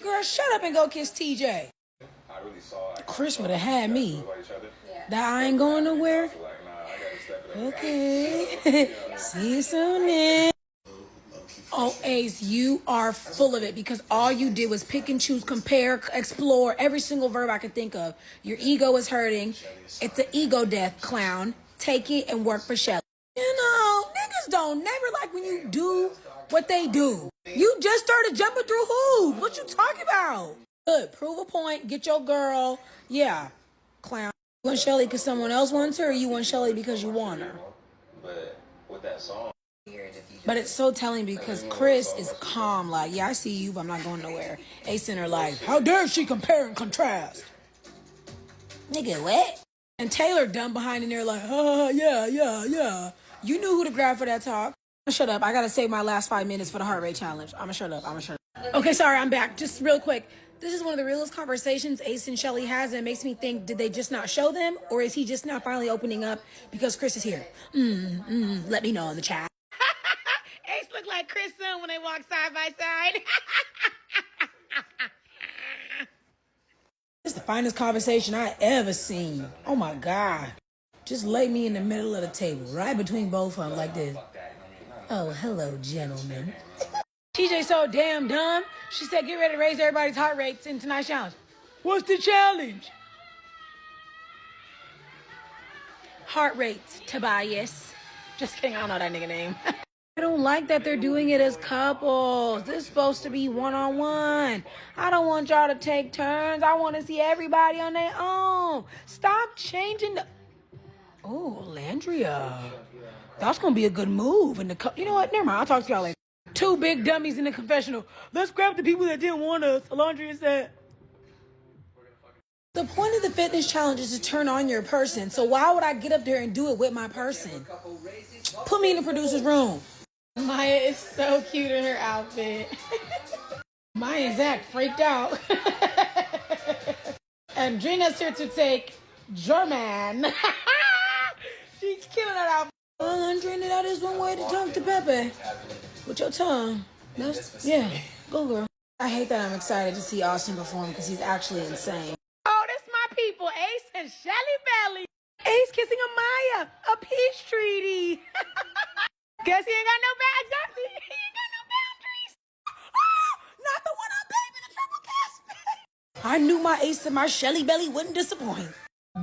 Girl, shut up and go kiss TJ. Chris would have had me. That I ain't going nowhere. Okay. See you soon then. Oh, Ace, you are full of it because all you did was pick and choose, compare, explore, every single verb I could think of. Your ego is hurting. It's an ego death, clown. Take it and work for Shelly. You know, niggas don't never like when you do what they do. You just started jumping through hoops. What you talking about? Good. Prove a point. Get your girl. Yeah, clown. You want Shelly because someone else wants her, or you want Shelly because you want her? But with that song. But it's so telling because Chris is calm, like, yeah, I see you, but I'm not going nowhere. Ace and her like, how dare she compare and contrast? Nigga, what? And Taylor dumb behind in there like, yeah. You knew who to grab for that talk. Shut up. I gotta save my last 5 minutes for the heart rate challenge. I'ma shut up. Okay, sorry, I'm back. Just real quick. This is one of the realest conversations Ace and Shelly has, and it makes me think, did they just not show them? Or is he just now finally opening up because Chris is here? Let me know in the chat. Ace look like Chris soon when they walk side by side. This is the finest conversation I ever seen. Oh my God. Just lay me in the middle of the table, right between both of them like this. Oh, hello, gentlemen. TJ so damn dumb. She said, get ready to raise everybody's heart rates in tonight's challenge. What's the challenge? Heart rates, Tobias. Just kidding, I don't know that nigga name. I don't like that they're doing it as couples. This is supposed to be one-on-one. I don't want y'all to take turns. I want to see everybody on their own. Stop changing the... Oh, Landria. That's going to be a good move. You know what? Never mind. I'll talk to y'all later. 2 big dummies in the confessional. Let's grab the people that didn't want us. Alondria said. The point of the fitness challenge is to turn on your person. So why would I get up there and do it with my person? Put me in the producer's room. Maya is so cute in her outfit. Maya and Zach freaked out. And Drina's here to take German. She's killing that outfit. Well, Drina, that is one way to talk to Pepe. With your tongue. Yeah, go girl. I hate that I'm excited to see Austin perform because he's actually insane. Oh, that's my people, Ace and Shelly Belly. Ace kissing a Maya, a peace treaty. Guess he ain't got no boundaries. He ain't got no boundaries. Oh, not the one I'm baby, the triple kiss. I knew my Ace and my Shelly Belly wouldn't disappoint.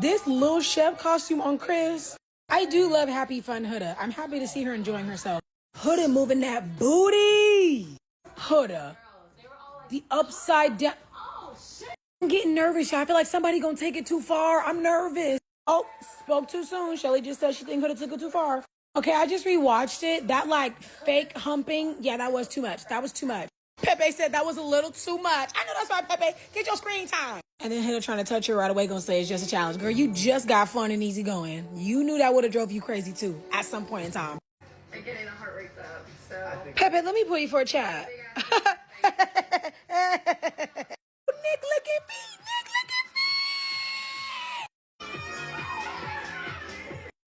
This little chef costume on Chris. I do love Happy Fun Huda. I'm happy to see her enjoying herself. Huda moving that booty. Huda. The upside down. I'm getting nervous. I feel like somebody gonna take it too far. I'm nervous. Oh, spoke too soon. Shelly just said she think Huda took it too far. Okay, I just rewatched it. That like fake humping. Yeah, that was too much. That was too much. Pepe said that was a little too much. I know that's right, Pepe. Get your screen time. And then Huda trying to touch her right away gonna say it's just a challenge. Girl, you just got fun and easy going. You knew that would have drove you crazy too at some point in time. I'm getting the heart rates up, so. Pepe, let me put you for a chat. Nick, look at me. Nick, look at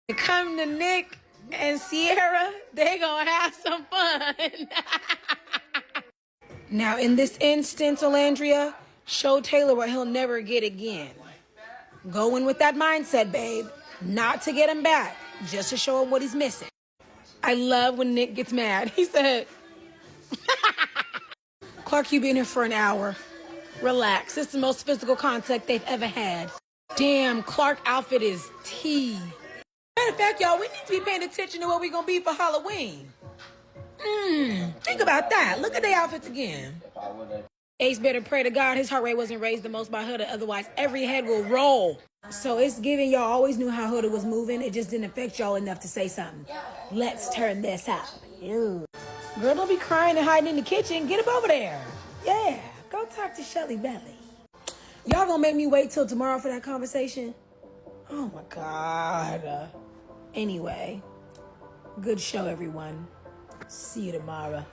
me. Come to Nick and Sierra, they gonna have some fun. Now, in this instance, Alandria, show Taylor what he'll never get again. Go in with that mindset, babe. Not to get him back, just to show him what he's missing. I love when Nick gets mad. He said, Clark, you been here for an hour. Relax. It's the most physical contact they've ever had. Damn, Clark outfit is tea. Matter of fact, y'all, we need to be paying attention to what we're going to be for Halloween. Think about that. Look at their outfits again. Ace better pray to God his heart rate wasn't raised the most by Huda. Otherwise, every head will roll. So it's giving y'all always knew how Huda was moving. It just didn't affect y'all enough to say something. Let's turn this up. Ew. Girl, don't be crying and hiding in the kitchen. Get up over there. Yeah, go talk to Shelly Belly. Y'all gonna make me wait till tomorrow for that conversation? Oh my God. Anyway, good show, everyone. See you tomorrow.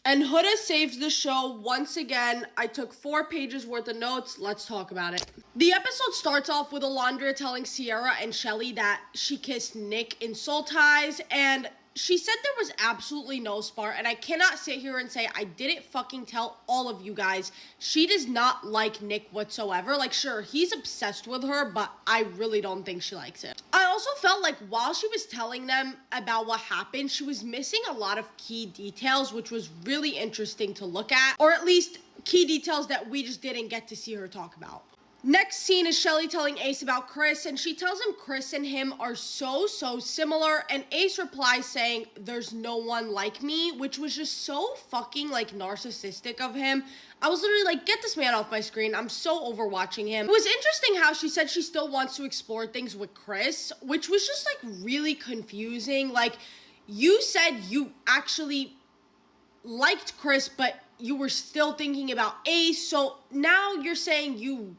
And Huda saves the show once again. I took 4 pages worth of notes. Let's talk about it. The episode starts off with Alondra telling Sierra and Shelly that she kissed Nick in Soul Ties, and she said there was absolutely no spark, and I cannot sit here and say I didn't fucking tell all of you guys. She does not like Nick whatsoever. Like, sure, he's obsessed with her, but I really don't think she likes it. I also felt like while she was telling them about what happened, she was missing a lot of key details, which was really interesting to look at, or at least key details that we just didn't get to see her talk about. Next scene is Shelly telling Ace about Chris, and she tells him Chris and him are so similar, and Ace replies saying, "There's no one like me," which was just so fucking, like, narcissistic of him. I was literally like, get this man off my screen. I'm so over watching him. It was interesting how she said she still wants to explore things with Chris, which was just, like, really confusing. Like, you said you actually liked Chris, but you were still thinking about Ace, so now you're saying you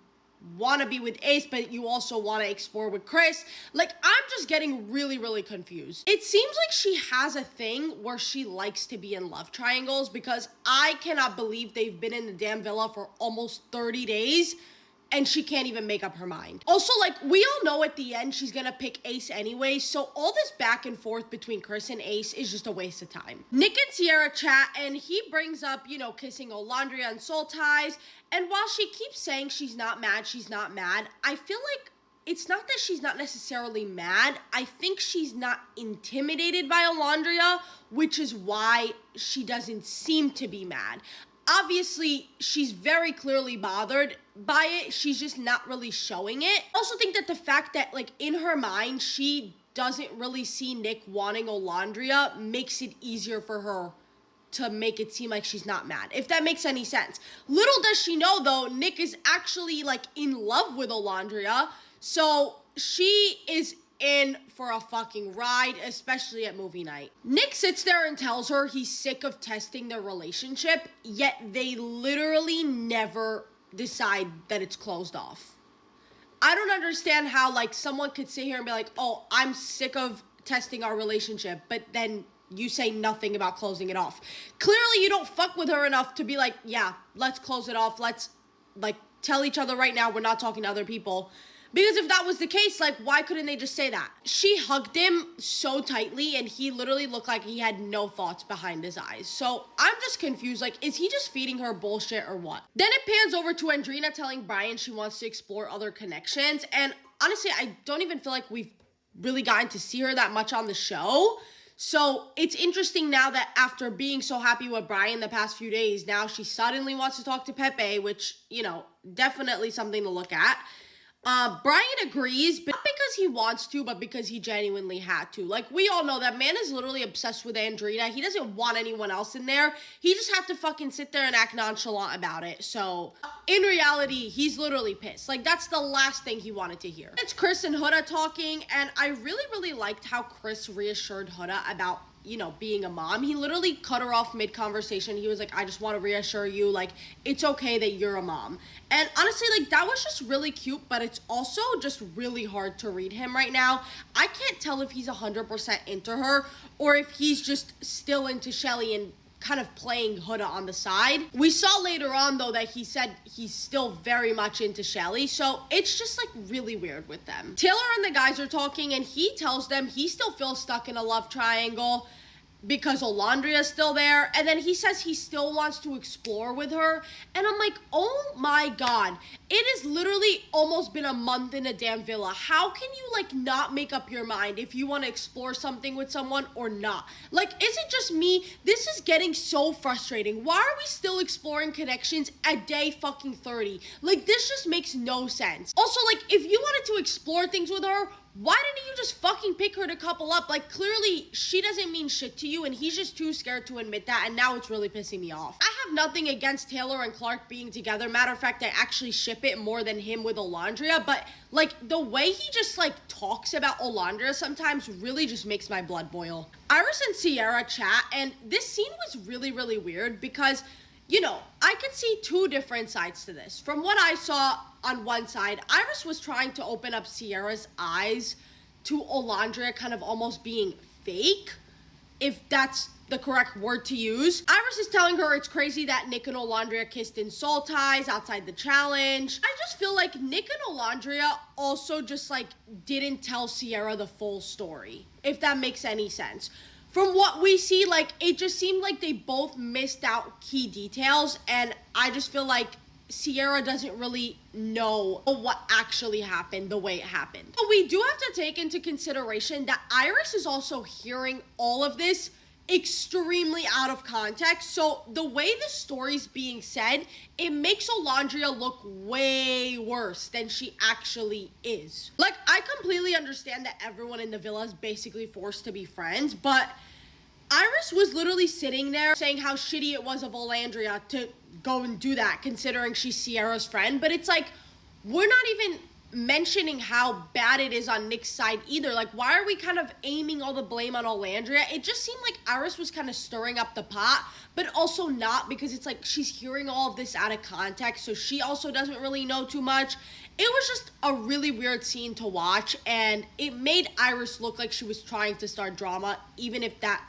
want to be with Ace, but you also want to explore with Chris. Like, I'm just getting really confused. It seems like she has a thing where she likes to be in love triangles, because I cannot believe they've been in the damn villa for almost 30 days and she can't even make up her mind. Also, like, we all know at the end she's gonna pick Ace anyway, so all this back and forth between Chris and Ace is just a waste of time. Nick and Sierra chat, and he brings up, you know, kissing Olandria and Soul Ties, and while she keeps saying she's not mad, I feel like it's not that she's not necessarily mad. I think she's not intimidated by Olandria, which is why she doesn't seem to be mad. Obviously, she's very clearly bothered by it. She's just not really showing it. I also think that the fact that, like, in her mind, she doesn't really see Nick wanting Olandria makes it easier for her to make it seem like she's not mad, if that makes any sense. Little does she know, though, Nick is actually, like, in love with Olandria, so she is in for a fucking ride, especially at movie night. Nick sits there and tells her he's sick of testing their relationship, yet they literally never decide that it's closed off. I don't understand how, like, someone could sit here and be like, oh, I'm sick of testing our relationship, but then you say nothing about closing it off. Clearly you don't fuck with her enough to be like, yeah, let's close it off. Let's, like, tell each other right now we're not talking to other people. Because if that was the case, like, why couldn't they just say that? She hugged him so tightly, and he literally looked like he had no thoughts behind his eyes. So I'm just confused. Like, is he just feeding her bullshit or what? Then it pans over to Andrina telling Brian she wants to explore other connections. And honestly, I don't even feel like we've really gotten to see her that much on the show. So it's interesting now that after being so happy with Brian the past few days, now she suddenly wants to talk to Pepe, which, you know, definitely something to look at. Brian agrees, but not because he wants to, but because he genuinely had to. Like, we all know that man is literally obsessed with Andrina. He doesn't want anyone else in there. He just had to fucking sit there and act nonchalant about it. So, in reality, he's literally pissed. Like, that's the last thing he wanted to hear. It's Chris and Huda talking, and I really, really liked how Chris reassured Huda about, you know, being a mom. He literally cut her off mid-conversation. He was like, I just want to reassure you, like, it's okay that you're a mom. And honestly, like, that was just really cute, but it's also just really hard to read him right now. I can't tell if he's 100% into her or if he's just still into Shelly and kind of playing Huda on the side. We saw later on, though, that he said he's still very much into Shelly, so it's just, like, really weird with them. Taylor and the guys are talking, and he tells them he still feels stuck in a love triangle because Olandria's still there, and then he says he still wants to explore with her, and I'm like, oh my god, it has literally almost been a month in a damn villa. How can you, like, not make up your mind if you want to explore something with someone or not? Like, is it just me? This is getting so frustrating. Why are we still exploring connections at day fucking 30? Like, this just makes no sense. Also, like, if you wanted to explore things with her, why didn't you just fucking pick her to couple up? Like, clearly, she doesn't mean shit to you, and he's just too scared to admit that, and now it's really pissing me off. I have nothing against Taylor and Clark being together. Matter of fact, I actually ship it more than him with Olandria, but, like, the way he just, like, talks about Olandria sometimes really just makes my blood boil. Iris and Sierra chat, and this scene was really, really weird because, you know, I could see two different sides to this. From what I saw on one side, Iris was trying to open up Sierra's eyes to Olandria kind of almost being fake, if that's the correct word to use. Iris is telling her it's crazy that Nick and Olandria kissed in soul ties outside the challenge. I just feel like Nick and Olandria also just, like, didn't tell Sierra the full story, if that makes any sense. From what we see, like, it just seemed like they both missed out key details, and I just feel like Sierra doesn't really know what actually happened the way it happened. But we do have to take into consideration that Iris is also hearing all of this extremely out of context. So the way the story's being said, it makes Olandria look way worse than she actually is. Like, I completely understand that everyone in the villa is basically forced to be friends, but Iris was literally sitting there saying how shitty it was of Olandria to go and do that, considering she's Sierra's friend. But it's like, we're not even mentioning how bad it is on Nick's side either. Like, why are we kind of aiming all the blame on Olandria? It just seemed like Iris was kind of stirring up the pot, but also not, because it's like she's hearing all of this out of context, so she also doesn't really know too much. It was just a really weird scene to watch, and it made Iris look like she was trying to start drama, even if that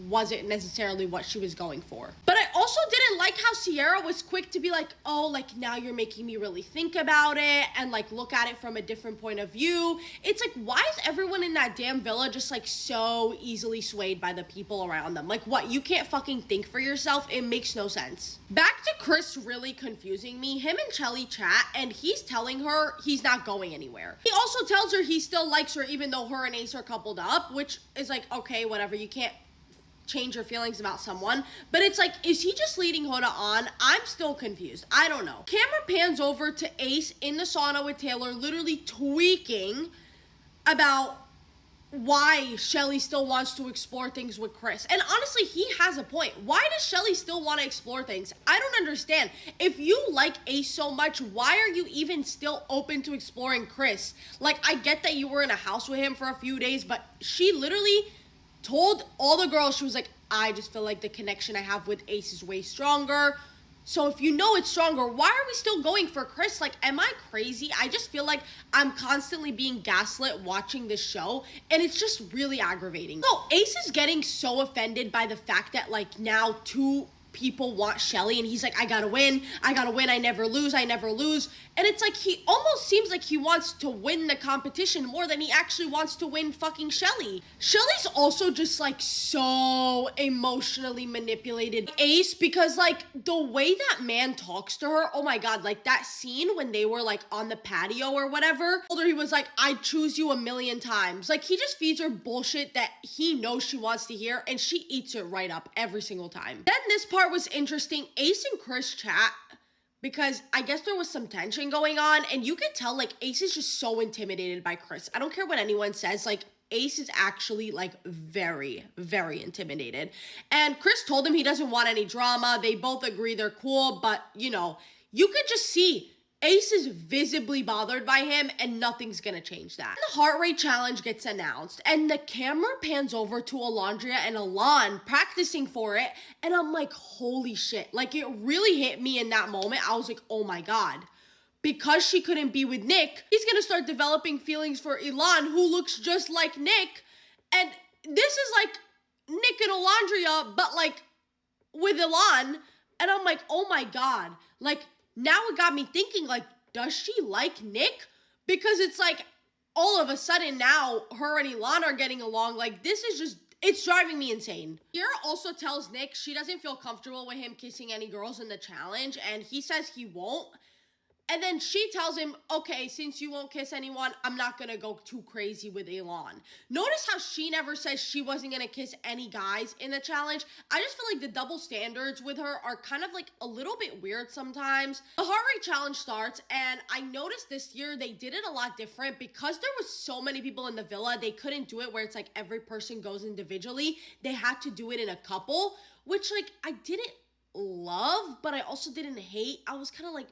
wasn't necessarily what she was going for. But I also didn't like how Sierra was quick to be like, oh, like, now you're making me really think about it and, like, look at it from a different point of view. It's like, why is everyone in that damn villa just, like, so easily swayed by the people around them? Like, what, you can't fucking think for yourself? It makes no sense. Back to Chris really confusing me. Him and Shelly chat, and he's telling her he's not going anywhere. He also tells her he still likes her even though her and Ace are coupled up, which is like, okay, whatever, you can't change your feelings about someone. But it's like, is he just leading Huda on? I'm still confused. I don't know. Camera pans over to Ace in the sauna with Taylor, literally tweaking about why Shelly still wants to explore things with Chris. And honestly, he has a point. Why does Shelly still want to explore things? I don't understand. If you like Ace so much, why are you even still open to exploring Chris? Like, I get that you were in a house with him for a few days, but she literally told all the girls, she was like, I just feel like the connection I have with Ace is way stronger. So if you know it's stronger, why are we still going for Chris? Like, am I crazy? I just feel like I'm constantly being gaslit watching this show, and it's just really aggravating. So Ace is getting so offended by the fact that, like, now two people want Shelly, and he's like, I gotta win, I never lose. And it's like, he almost seems like he wants to win the competition more than he actually wants to win fucking Shelly. Shelly's also just, like, so emotionally manipulated Ace, because, like, the way that man talks to her, oh my god, like, that scene when they were, like, on the patio or whatever, he was like, I'd choose you 1,000,000 times. Like, he just feeds her bullshit that he knows she wants to hear, and she eats it right up every single time. Then this part was interesting. Ace and Chris chat because I guess there was some tension going on, and you could tell, like, Ace is just so intimidated by Chris. I don't care what anyone says, like, Ace is actually, like, very, very intimidated. And Chris told him he doesn't want any drama. They both agree they're cool, but, you know, you could just see Ace is visibly bothered by him, and nothing's gonna change that. The heart rate challenge gets announced, and the camera pans over to Alondria and Alon practicing for it, and I'm like, holy shit. Like, it really hit me in that moment. I was like, oh my God. Because she couldn't be with Nick, he's gonna start developing feelings for Elon, who looks just like Nick, and this is like Nick and Alondria, but like with Elon, and I'm like, oh my God. Like, now it got me thinking, like, does she like Nick? Because it's like, all of a sudden now, her and Elon are getting along. Like, this is just, it's driving me insane. Kiera also tells Nick she doesn't feel comfortable with him kissing any girls in the challenge, and he says he won't. And then she tells him, okay, since you won't kiss anyone, I'm not gonna go too crazy with Elon. Notice how she never says she wasn't gonna kiss any guys in the challenge. I just feel like the double standards with her are kind of like a little bit weird sometimes. The heart rate challenge starts, and I noticed this year they did it a lot different because there was so many people in the villa. They couldn't do it where it's like every person goes individually. They had to do it in a couple, which like I didn't love, but I also didn't hate. I was kind of like,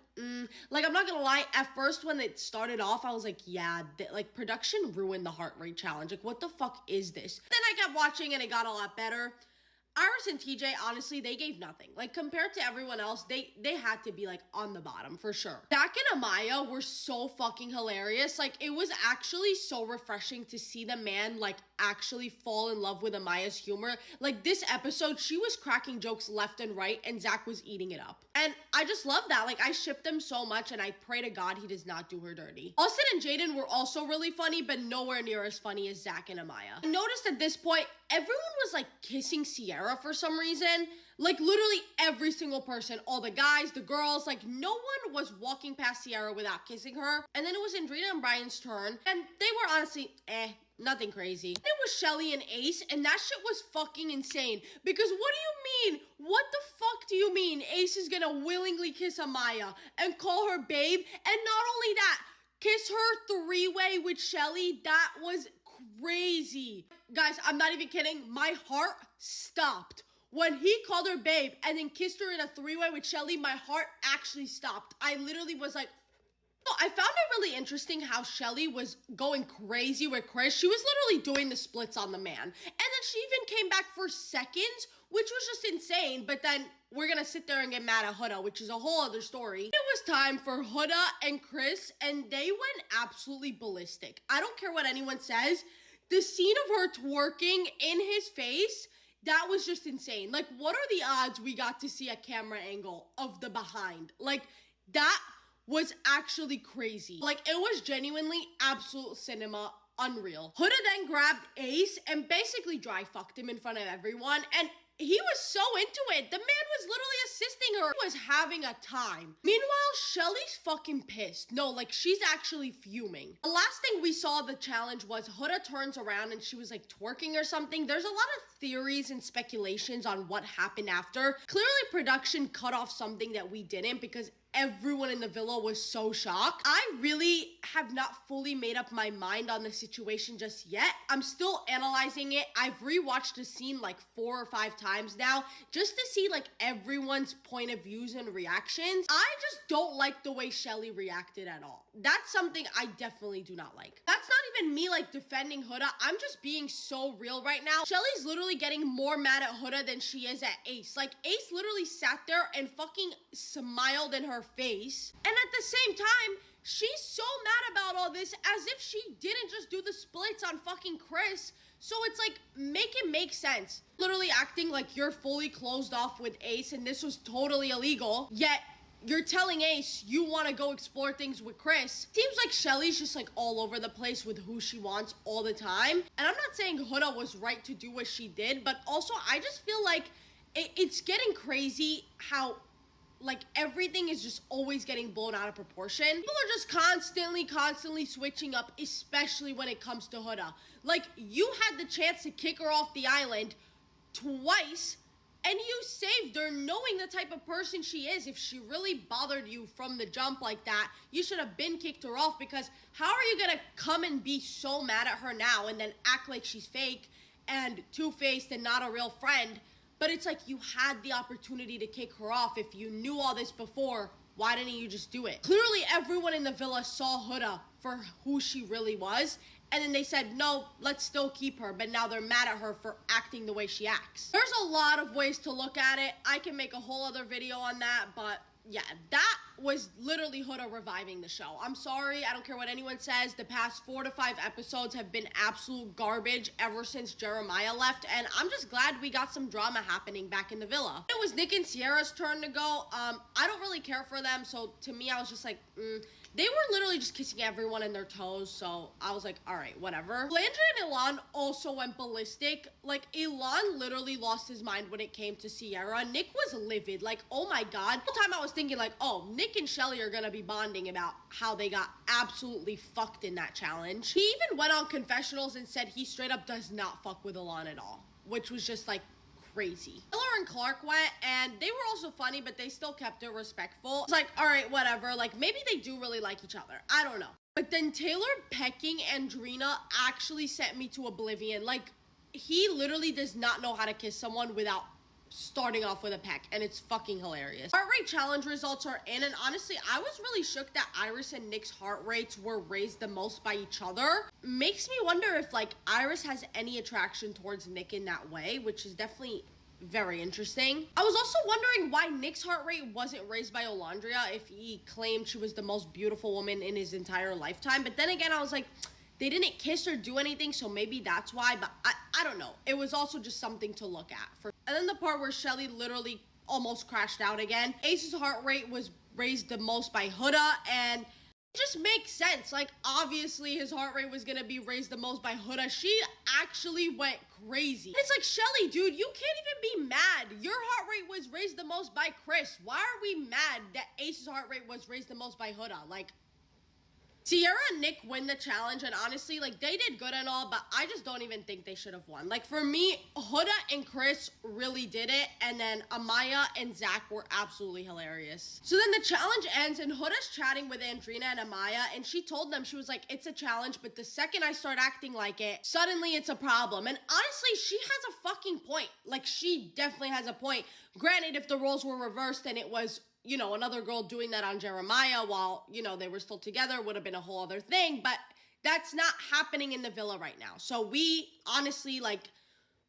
like, I'm not gonna lie, at first when it started off, I was like, yeah, like, production ruined the heart rate challenge. Like, what the fuck is this? Then I kept watching and it got a lot better. Iris and TJ, honestly, they gave nothing. Like, compared to everyone else, they had to be, like, on the bottom, for sure. Zach and Amaya were so fucking hilarious. Like, it was actually so refreshing to see the man, like, actually fall in love with Amaya's humor. Like, this episode, she was cracking jokes left and right, and Zach was eating it up. And I just love that. Like, I ship them so much, and I pray to God he does not do her dirty. Austin and Jaden were also really funny, but nowhere near as funny as Zach and Amaya. I noticed at this point, everyone was, like, kissing Sierra for some reason. Like, literally every single person, all the guys, the girls, like, no one was walking past Sierra without kissing her. And then it was Andrina and Brian's turn, and they were honestly, nothing crazy. And it was Shelly and Ace, and that shit was fucking insane. Because what do you mean? What the fuck do you mean Ace is gonna willingly kiss Amaya and call her babe? And not only that, kiss her three-way with Shelly? That was crazy. Guys, I'm not even kidding. My heart stopped. When he called her babe and then kissed her in a three-way with Shelly, my heart actually stopped. I literally was like, oh, I found it really interesting how Shelly was going crazy with Chris. She was literally doing the splits on the man. And then she even came back for seconds, which was just insane. But then we're gonna sit there and get mad at Huda, which is a whole other story. It was time for Huda and Chris, and they went absolutely ballistic. I don't care what anyone says. The scene of her twerking in his face, that was just insane. Like, what are the odds we got to see a camera angle of the behind? Like, that was actually crazy. Like, it was genuinely absolute cinema, unreal. Huda then grabbed Ace and basically dry fucked him in front of everyone, and he was so into it. The man was literally assisting her. He was having a time. Meanwhile, Shelly's fucking pissed. No, like, she's actually fuming. The last thing we saw of the challenge was Huda turns around and she was like twerking or something. There's a lot of theories and speculations on what happened after. Clearly, production cut off something that we didn't because everyone in the villa was so shocked. I really have not fully made up my mind on the situation just yet. I'm still analyzing it. I've rewatched the scene like 4 or 5 times now just to see like everyone's point of views and reactions. I just don't like the way Shelly reacted at all. That's something I definitely do not like. That's not even me like defending Huda. I'm just being so real right now. Shelly's literally getting more mad at Huda than she is at Ace. Like, Ace literally sat there and fucking smiled in her face, and at the same time she's so mad about all this as if she didn't just do the splits on fucking Chris. So it's like, make it make sense. Literally acting like you're fully closed off with Ace and this was totally illegal, yet you're telling Ace you want to go explore things with Chris. Seems like Shelly's just like all over the place with who she wants all the time, and I'm not saying Huda was right to do what she did, but also I just feel like it's getting crazy how like everything is just always getting blown out of proportion. People are just constantly switching up, especially when it comes to Huda. Like, you had the chance to kick her off the island twice, And you saved her knowing the type of person she is. If she really bothered you from the jump like that, you should have been kicked her off, because how are you gonna come and be so mad at her now and then act like she's fake and two-faced and not a real friend? But it's like, you had the opportunity to kick her off. If you knew all this before, why didn't you just do it? Clearly everyone in the villa saw Huda for who she really was, and then they said, no, let's still keep her, but now they're mad at her for acting the way she acts. There's a lot of ways to look at it. I can make a whole other video on that, but yeah, that was literally Huda reviving the show. I'm sorry, I don't care what anyone says. The past 4 to 5 episodes have been absolute garbage ever since Jeremiah left, and I'm just glad we got some drama happening back in the villa. It was Nick and Sierra's turn to go. I don't really care for them, so to me, I was just like, They were literally just kissing everyone in their toes, so I was like, all right, whatever. Landry and Ilan also went ballistic. Like, Ilan literally lost his mind when it came to Sierra. Nick was livid. Like, oh my God. The whole time I was thinking like, oh, Nick and Shelly are gonna be bonding about how they got absolutely fucked in that challenge. He even went on confessionals and said he straight up does not fuck with Ilan at all, which was just like, crazy. Taylor and Clark went, and they were also funny, but they still kept it respectful. It's like, all right, whatever. Like, maybe they do really like each other. I don't know. But then Taylor pecking Andrina actually sent me to oblivion. Like, he literally does not know how to kiss someone without starting off with a peck, and it's fucking hilarious. Heart rate challenge results are in, and honestly, I was really shook that Iris and Nick's heart rates were raised the most by each other. Makes me wonder if, like, Iris has any attraction towards Nick in that way, which is definitely very interesting. I was also wondering why Nick's heart rate wasn't raised by Olandria if he claimed she was the most beautiful woman in his entire lifetime, but then again, I was like, they didn't kiss or do anything, so maybe that's why, but I don't know. It was also just something to look at. And then the part where Shelly literally almost crashed out again. Ace's heart rate was raised the most by Huda, and it just makes sense. Like, obviously his heart rate was gonna be raised the most by Huda. She actually went crazy. And it's like, Shelly, dude, you can't even be mad. Your heart rate was raised the most by Chris. Why are we mad that Ace's heart rate was raised the most by Huda? Like, Sierra and Nick win the challenge, and honestly, like, they did good and all, but I just don't even think they should have won. Like, for me, Huda and Chris really did it, and then Amaya and Zach were absolutely hilarious. So then the challenge ends, and Huda's chatting with Andrina and Amaya, and she told them, she was like, it's a challenge, but the second I start acting like it, suddenly it's a problem. And honestly, she has a fucking point. Like, she definitely has a point. Granted, if the roles were reversed and it was, you know, another girl doing that on Jeremiah while, you know, they were still together would have been a whole other thing, but that's not happening in the villa right now. So we honestly, like,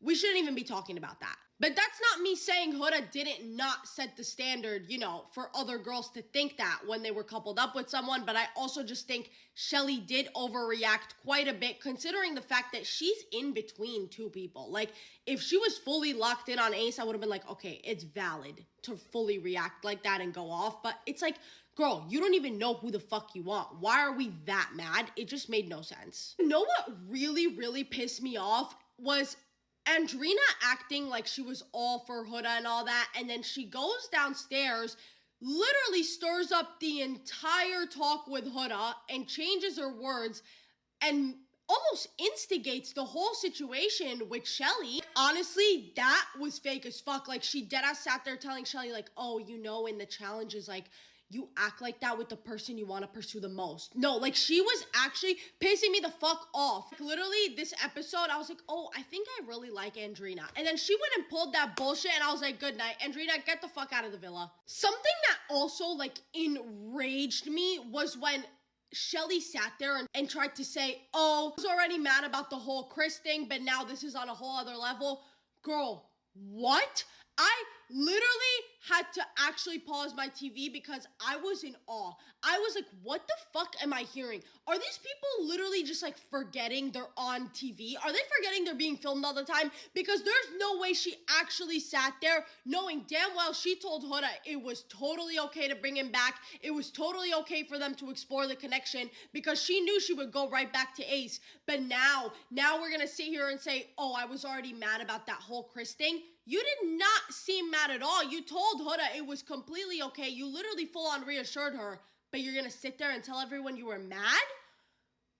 we shouldn't even be talking about that. But that's not me saying Huda didn't not set the standard, you know, for other girls to think that when they were coupled up with someone, but I also just think Shelly did overreact quite a bit considering the fact that she's in between two people. Like, if she was fully locked in on Ace, I would have been like, okay, it's valid to fully react like that and go off, but it's like, girl, you don't even know who the fuck you want. Why are we that mad? It just made no sense. You know what really, really pissed me off was Andrina acting like she was all for Huda and all that, and then she goes downstairs, literally stirs up the entire talk with Huda and changes her words and almost instigates the whole situation with Shelly. Honestly, that was fake as fuck. Like, she deadass sat there telling Shelly, like, oh, you know, in the challenges, like, you act like that with the person you want to pursue the most. No, like, she was actually pissing me the fuck off. Like, literally, this episode, I was like, oh, I think I really like Andrina. And then she went and pulled that bullshit, and I was like, good night. Andrina, get the fuck out of the villa. Something that also, like, enraged me was when Shelly sat there and tried to say, oh, I was already mad about the whole Chris thing, but now this is on a whole other level. Girl, what? I literally had to actually pause my TV because I was in awe. I was like, what the fuck am I hearing? Are these people literally just like forgetting they're on TV? Are they forgetting they're being filmed all the time? Because there's no way she actually sat there knowing damn well she told Huda it was totally okay to bring him back. It was totally okay for them to explore the connection because she knew she would go right back to Ace. But now we're gonna sit here and say, oh, I was already mad about that whole Chris thing. You did not seem mad at all. You told Huda it was completely okay. You literally full on reassured her, but you're gonna sit there and tell everyone you were mad?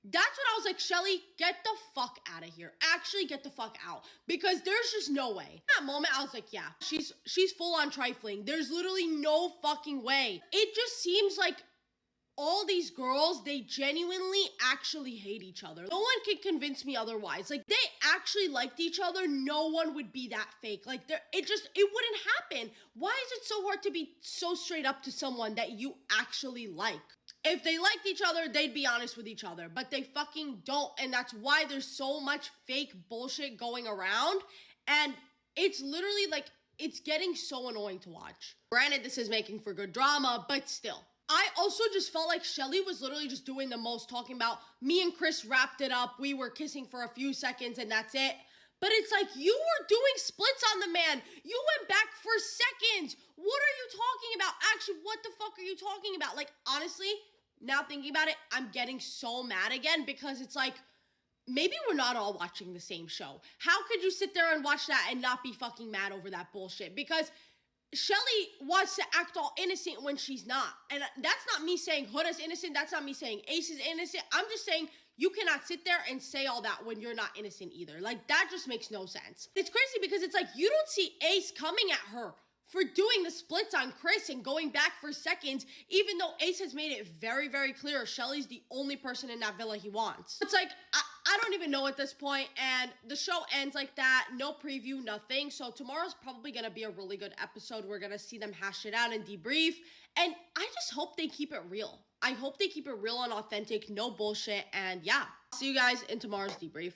That's when I was like, Shelly, get the fuck out of here. Actually get the fuck out. Because there's just no way. In that moment, I was like, yeah, she's full on trifling. There's literally no fucking way. It just seems like all these girls, they genuinely actually hate each other. No one can convince me otherwise. Like, they actually liked each other. No one would be that fake. Like, it wouldn't happen. Why is it so hard to be so straight up to someone that you actually like? If they liked each other, they'd be honest with each other, but they fucking don't, and that's why there's so much fake bullshit going around, and it's literally like, it's getting so annoying to watch. Granted, this is making for good drama, but still. I also just felt like Shelly was literally just doing the most, talking about me and Chris wrapped it up, we were kissing for a few seconds, and that's it. But it's like, you were doing splits on the man. You went back for seconds. What are you talking about? Actually, what the fuck are you talking about? Like, honestly, now thinking about it, I'm getting so mad again because it's like, maybe we're not all watching the same show. How could you sit there and watch that and not be fucking mad over that bullshit? Because Shelly wants to act all innocent when she's not. And that's not me saying Huda's innocent. That's not me saying Ace is innocent. I'm just saying you cannot sit there and say all that when you're not innocent either. Like, that just makes no sense. It's crazy because it's like, you don't see Ace coming at her for doing the splits on Chris and going back for seconds, even though Ace has made it very, very clear Shelly's the only person in that villa he wants. It's like, I don't even know at this point, and the show ends like that, no preview, nothing, so tomorrow's probably gonna be a really good episode. We're gonna see them hash it out and debrief, and I just hope they keep it real. I hope they keep it real and authentic, no bullshit, and yeah. See you guys in tomorrow's debrief.